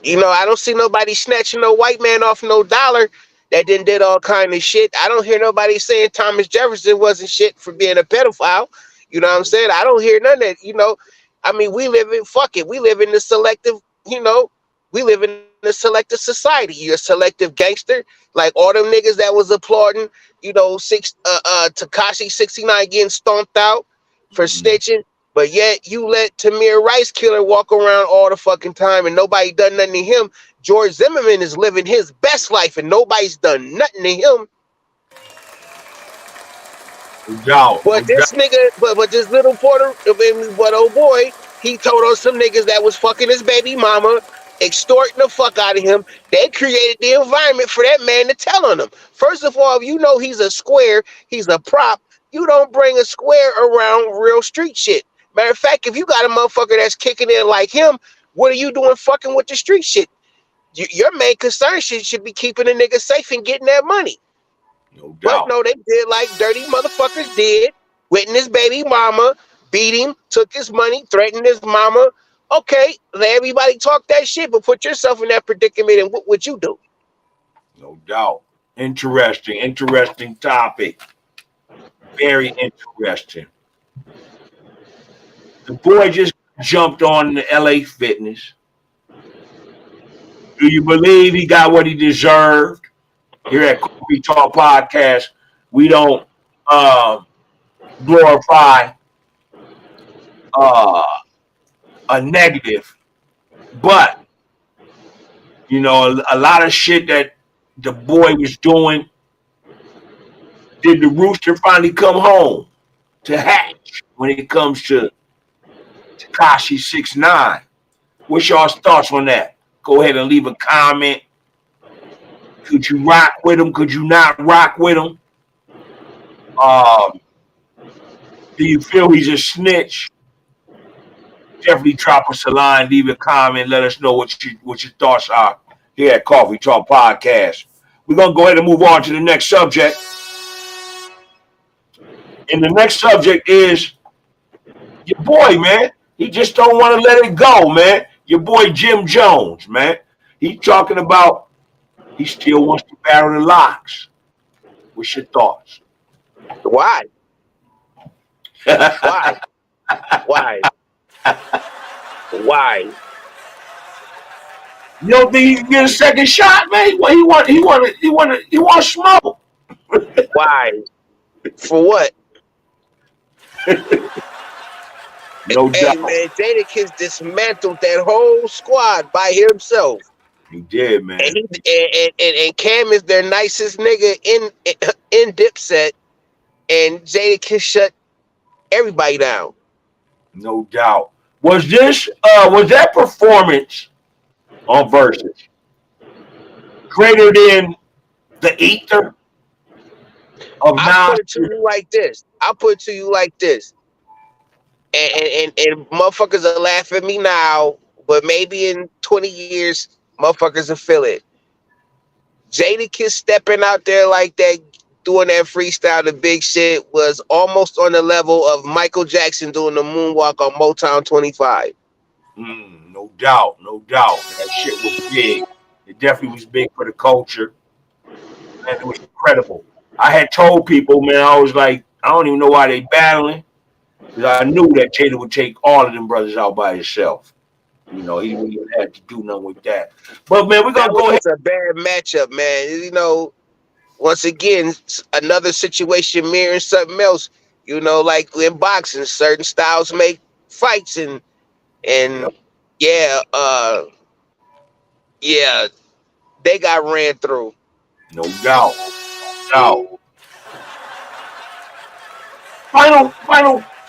I don't see nobody snatching no white man off no dollar that did all kind of shit. I don't hear nobody saying Thomas Jefferson wasn't shit for being a pedophile. You know what I'm saying? I don't hear none of that. I mean, we live in the selective, we live in a selective society. You're a selective gangster. Like all them niggas that was applauding, Tekashi 69 getting stomped out for snitching. But yet you let Tamir Rice Killer walk around all the fucking time and nobody done nothing to him. George Zimmerman is living his best life and nobody's done nothing to him. But this nigga, but this little Puerto, but oh boy, he told on some niggas that was fucking his baby mama, extorting the fuck out of him. They created the environment for that man to tell on him. First of all, if you know he's a square, he's a prop, you don't bring a square around real street shit. Matter of fact, if you got a motherfucker that's kicking in like him, what are you doing fucking with the street shit? Your main concern should be keeping a nigga safe and getting that money. No doubt. But no, they did like dirty motherfuckers did. Witnessed his baby mama, beat him, took his money, threatened his mama. Okay, let everybody talk that shit, but put yourself in that predicament and what would you do? No doubt. Interesting topic. Very interesting. The boy just jumped on the LA Fitness. Do you believe he got what he deserved? Here at Coffee Talk Podcast, we don't glorify a negative, but a lot of shit that the boy was doing. Did the rooster finally come home to hatch when it comes to Tekashi 69? What's y'all's thoughts on that? Go ahead and leave a comment. Could you rock with him? Could you not rock with him? Do you feel he's a snitch? Definitely drop us a line, leave a comment, let us know what your thoughts are here at Coffee Talk Podcast. We're gonna go ahead and move on to the next subject. And the next subject is your boy, man. He just don't want to let it go, man. Your boy Jim Jones, man. He's talking about he still wants to barrel the locks. What's your thoughts? Why? Why? Why? Why? You don't think he can get a second shot, man? Well, he want smoke. Why? For what? No doubt. Hey man, Jadakiss dismantled that whole squad by himself. He did, man. And Cam is their nicest nigga in Dipset, and Jadakiss shut everybody down. No doubt. Was that performance on Versus greater than the ether of I'll put it to you like this. And motherfuckers will laugh at me now, but maybe in 20 years, motherfuckers will feel it. Jadakiss stepping out there like that, doing that freestyle, the big shit, was almost on the level of Michael Jackson doing the moonwalk on Motown 25. No doubt. That shit was big. It definitely was big for the culture. And it was incredible. I had told people, man, I was like, I don't even know why they battling. Because I knew that Jada would take all of them brothers out by himself. He wouldn't even have to do nothing with that. But, man, we're going to go ahead. It's a bad matchup, man. once again, another situation mirroring something else. You know, like in boxing, certain styles make fights, and Yep. yeah, yeah, they got ran through. No doubt. Now,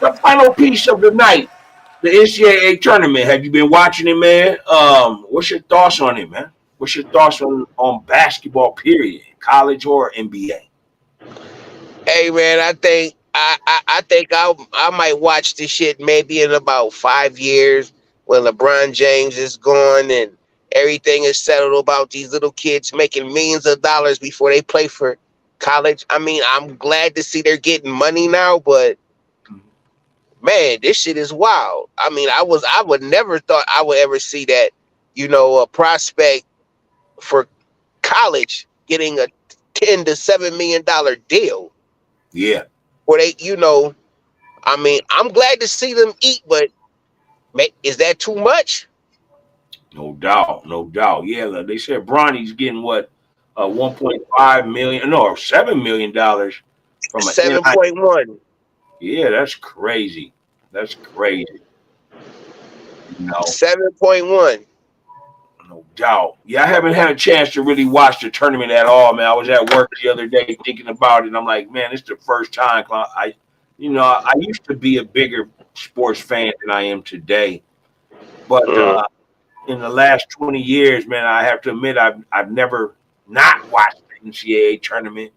the final piece of the night, the NCAA tournament. Have you been watching it, man? What's your thoughts on it, man? What's your thoughts on basketball, period, college or NBA? Hey man, I think I might watch this shit maybe in about 5 years when LeBron James is gone and everything is settled about these little kids making millions of dollars before they play for college. I mean, I'm glad to see they're getting money now, but man, this shit is wild. I mean, I would never thought I would ever see that, a prospect for college getting a $10 to $7 million deal. Yeah, Where I mean, I'm glad to see them eat, but is that too much? no doubt, no doubt. Yeah, they said Bronny's getting what, 1.5 million, no, $7 million from an Seven NIL. point one, Yeah, that's crazy. That's crazy. You know, 7.1. no doubt. Yeah, I haven't had a chance to really watch the tournament at all, man. I was at work the other day thinking about it. I'm like, man, it's the first time I used to be a bigger sports fan than I am today. But Mm. in the last 20 years, man, I have to admit I've never not watched the NCAA tournament.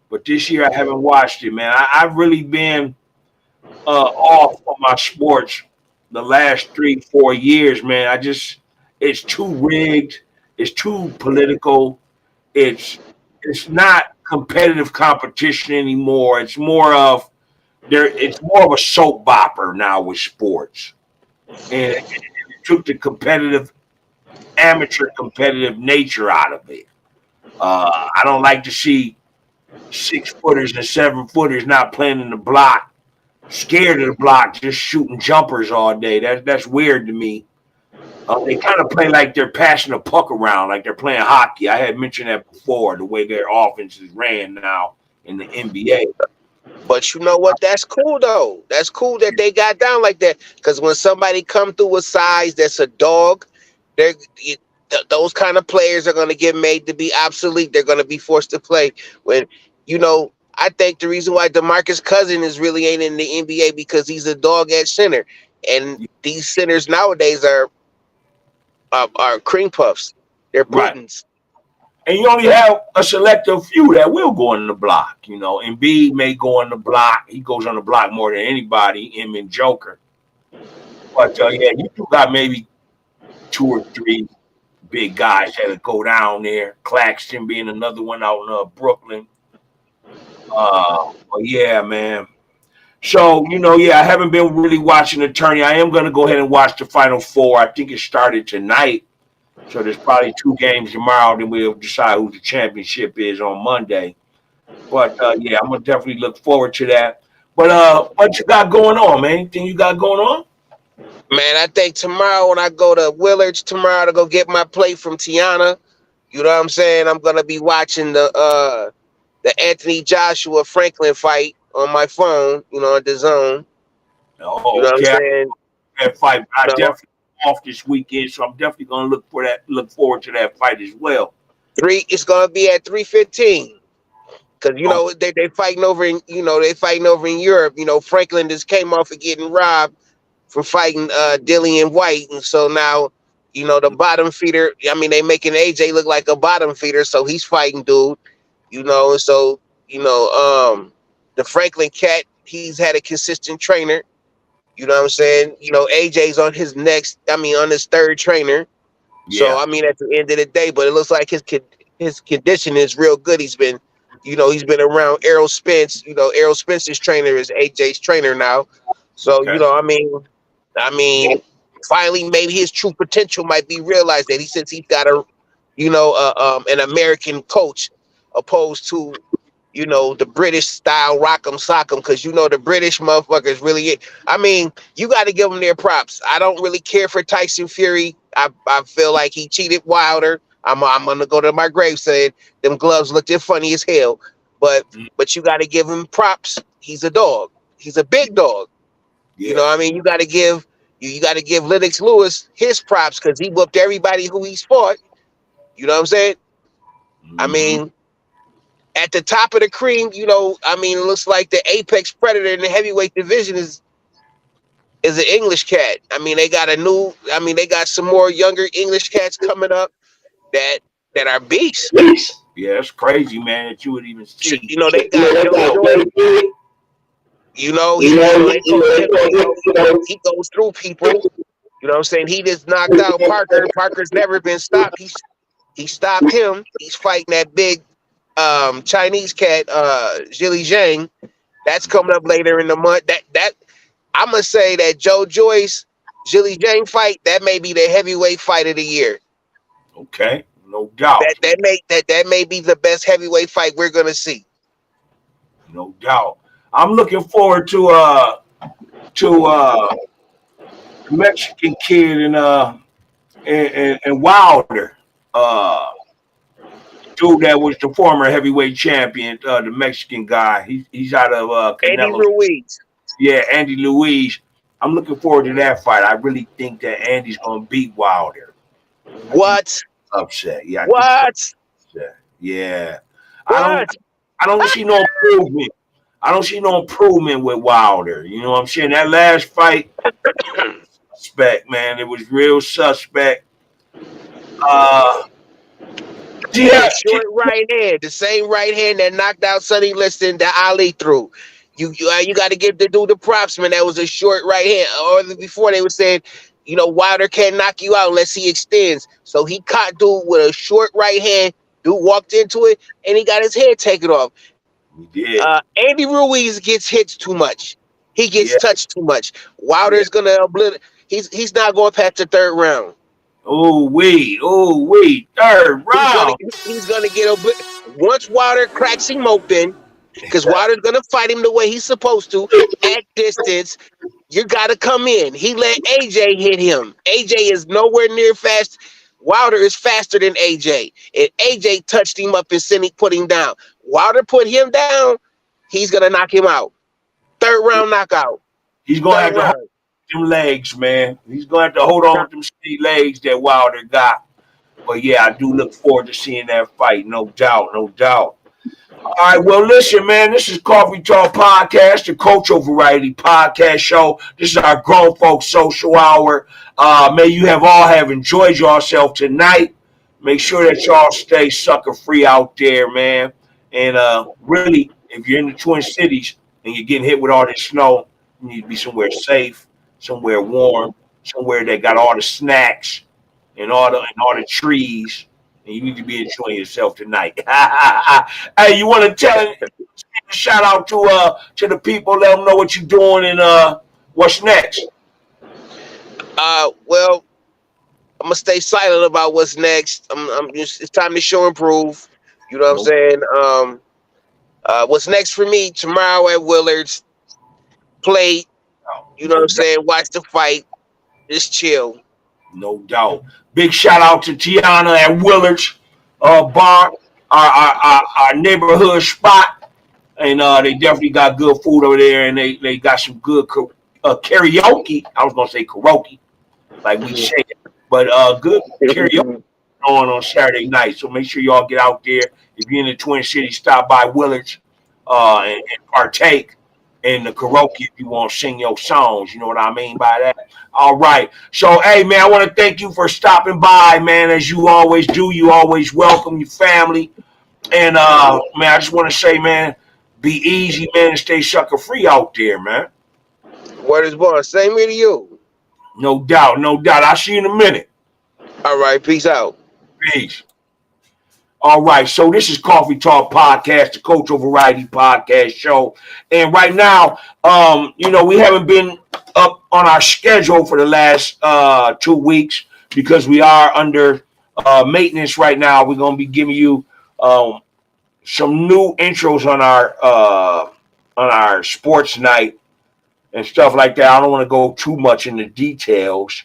But this year I haven't watched it, man. I've really been off of my sports the last 3 4 years, man. It's too rigged, it's too political, it's it's not competitive competition anymore. It's more of a soap opera now with sports. And it took the amateur competitive nature out of it. I don't like to see 6 footers and 7 footers not playing in the block, scared of the block, just shooting jumpers all day. That's weird to me. They kind of play like they're passing the puck around, like they're playing hockey. I had mentioned that before, the way their offenses ran now in the NBA. But you know what? That's cool though. That's cool that they got down like that. Because when somebody come through with size that's a dog, they're those kind of players are going to get made to be obsolete. They're going to be forced to play. When I think the reason why DeMarcus Cousins is really ain't in the NBA because he's a dog at center, and these centers nowadays are cream puffs. They're Right. Putins. And you only have a selective few that will go on the block. Embiid may go on the block. He goes on the block more than anybody, him and Joker. But yeah, you do got maybe 2 or 3 big guys that go down there. Claxton being another one out in Brooklyn. But yeah, man. So, yeah, I haven't been really watching the tourney. I am going to go ahead and watch the Final Four. I think it started tonight. So there's probably 2 games tomorrow. Then we'll decide who the championship is on Monday. But, yeah, I'm going to definitely look forward to that. But what you got going on, man? Anything you got going on? Man, I think tomorrow when I go to Willard's tomorrow to go get my plate from Tiana, you know what I'm saying? I'm gonna be watching the Anthony Joshua Franklin fight on my phone, on the zone. Oh, You know what I'm okay. saying? That fight, I No. definitely off this weekend, so I'm definitely going to look forward to that fight as well. It's gonna be at 3:15. Cause they fighting over in Europe. Franklin just came off of getting robbed for fighting Dillian White, and so now the bottom feeder. I mean, they making AJ look like a bottom feeder, so he's fighting dude. And so the Franklin cat, he's had a consistent trainer. You know what I'm saying? AJ's on his on his third trainer. Yeah. So I mean, at the end of the day, but it looks like his condition is real good. He's been around Errol Spence. Errol Spence's trainer is AJ's trainer now. So Okay. I mean, finally, maybe his true potential might be realized that since he's got an American coach opposed to the British style rock'em sock'em, because the British motherfuckers really. I mean, you got to give them their props. I don't really care for Tyson Fury. I feel like he cheated Wilder. I'm gonna go to my grave saying them gloves looked funny as hell. But Mm. you got to give him props. He's a dog. He's a big dog. You know Yeah. what I mean? You got to give Lennox Lewis his props because he whooped everybody who he's fought. You know what I'm saying? I Mm-hmm. mean, at the top of the cream, you know, I mean, it looks like the apex predator in the heavyweight division is an English cat. I mean, they got some more younger English cats coming up that are beasts. Yeah, it's crazy, man, that you would even see. You know, they You know, got they Joe got Joyce. Joe. You know, You know, they call him. He goes through people. You know what I'm saying? He just knocked out Parker. Parker's never been stopped. He stopped him. He's fighting that big Chinese cat, Zhili Zhang. That's coming up later in the month. That I'm gonna say that Joe Joyce, Zhili Zhang fight, that may be the heavyweight fight of the year. Okay, no doubt. That may be the best heavyweight fight we're gonna see. No doubt. I'm looking forward to the Mexican kid and Wilder. Dude that was the former heavyweight champion, the Mexican guy. He's out of Andy Canelo. Ruiz. Yeah, Andy Luiz. I'm looking forward to that fight. I really think that Andy's gonna beat Wilder. What? Upset. Yeah, I think What? so. Upset. Yeah. What? I don't see no improvement. I don't see no improvement with Wilder. You know what I'm saying? That last fight, suspect, man. It was real suspect. Yeah. Short right hand, the same right hand that knocked out Sonny Liston that Ali threw. You got to give the dude the props, man. That was a short right hand. Or before they were saying, you know, Wilder can't knock you out unless he extends. So he caught dude with a short right hand. Dude walked into it and he got his head taken off. He did. Andy Ruiz gets hits too much. He gets Yeah. touched too much. Wilder's gonna obliterate. He's not going past the third round. Oh wait, third round. He's gonna get once Wilder cracks him open, because Wilder's gonna fight him the way he's supposed to at distance. You gotta come in. He let AJ hit him. AJ is nowhere near fast. Wilder is faster than AJ, and AJ touched him up and put him down. Wilder put him down. He's gonna knock him out. Third round knockout. He's gonna have to hold them legs, man. He's gonna have to hold on with them steady legs that Wilder got. But yeah, I do look forward to seeing that fight. No doubt, no doubt. All right, well, listen, man. This is Coffee Talk Podcast, the Cultural Variety Podcast Show. This is our Grown Folks Social Hour. May you have enjoyed yourself tonight. Make sure that y'all stay sucker free out there, man. And really, if you're in the Twin Cities and you're getting hit with all this snow, you need to be somewhere safe, somewhere warm, somewhere that got all the snacks and all the trees. And you need to be enjoying yourself tonight. Hey, you want to tell a shout out to the people, let them know what you're doing and what's next. Well, I'm gonna stay silent about what's next. It's time to show and prove. You know what I'm saying? What's next for me tomorrow at Willard's? Play. You know what I'm saying? Watch the fight. Just chill. No doubt. Big shout out to Tiana at Willard's bar, our neighborhood spot, and they definitely got good food over there, and they got some good karaoke. I was gonna say karaoke, like we say it, but good karaoke on Saturday night. So make sure y'all get out there. If you're in the Twin Cities, stop by Willard's and partake in the karaoke if you want to sing your songs. You know what I mean by that? All right. So, hey, man, I want to thank you for stopping by, man, as you always do. You always welcome your family. And, man, I just want to say, man, be easy, man, and stay sucker free out there, man. Word is born. Same here to you. No doubt, no doubt. I'll see you in a minute. All right. Peace out. Peace. All right, so this is Coffee Talk Podcast, the Cultural Variety Podcast Show. And right now, you know, we haven't been up on our schedule for the last 2 weeks because we are under maintenance right now. We're going to be giving you some new intros on our sports night and stuff like that. I don't want to go too much into details,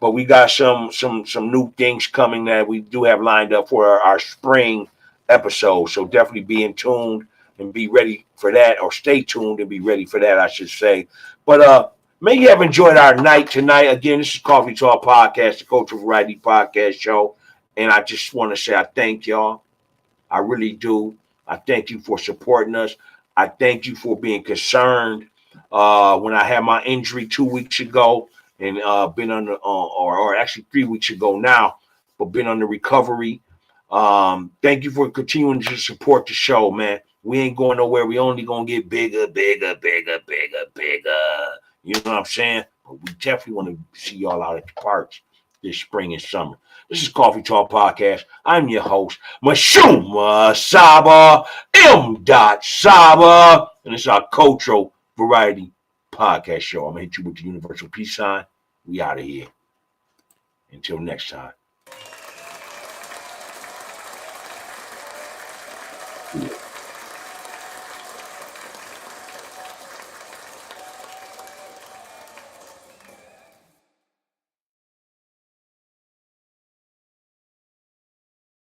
but we got some new things coming that we do have lined up for our spring episode. So definitely be in tune and be ready for that, or stay tuned and be ready for that, I should say. But may you have enjoyed our night tonight. Again, this is Coffee Talk Podcast, the Cultural Variety Podcast Show. And I just want to say I thank y'all. I really do. I thank you for supporting us. I thank you for being concerned. When I had my injury 2 weeks ago, and been on the, or actually 3 weeks ago now, but been on the recovery. Thank you for continuing to support the show, man. We ain't going nowhere. We only gonna get bigger, bigger, bigger, bigger, bigger. You know what I'm saying? But we definitely want to see y'all out at the parks this spring and summer. This is Coffee Talk Podcast. I'm your host, Mashuma Saba, M. Saba, and it's our Cultural Variety Podcast Show. I'm gonna hit you with the universal peace sign. We out of here. Until next time. Yeah.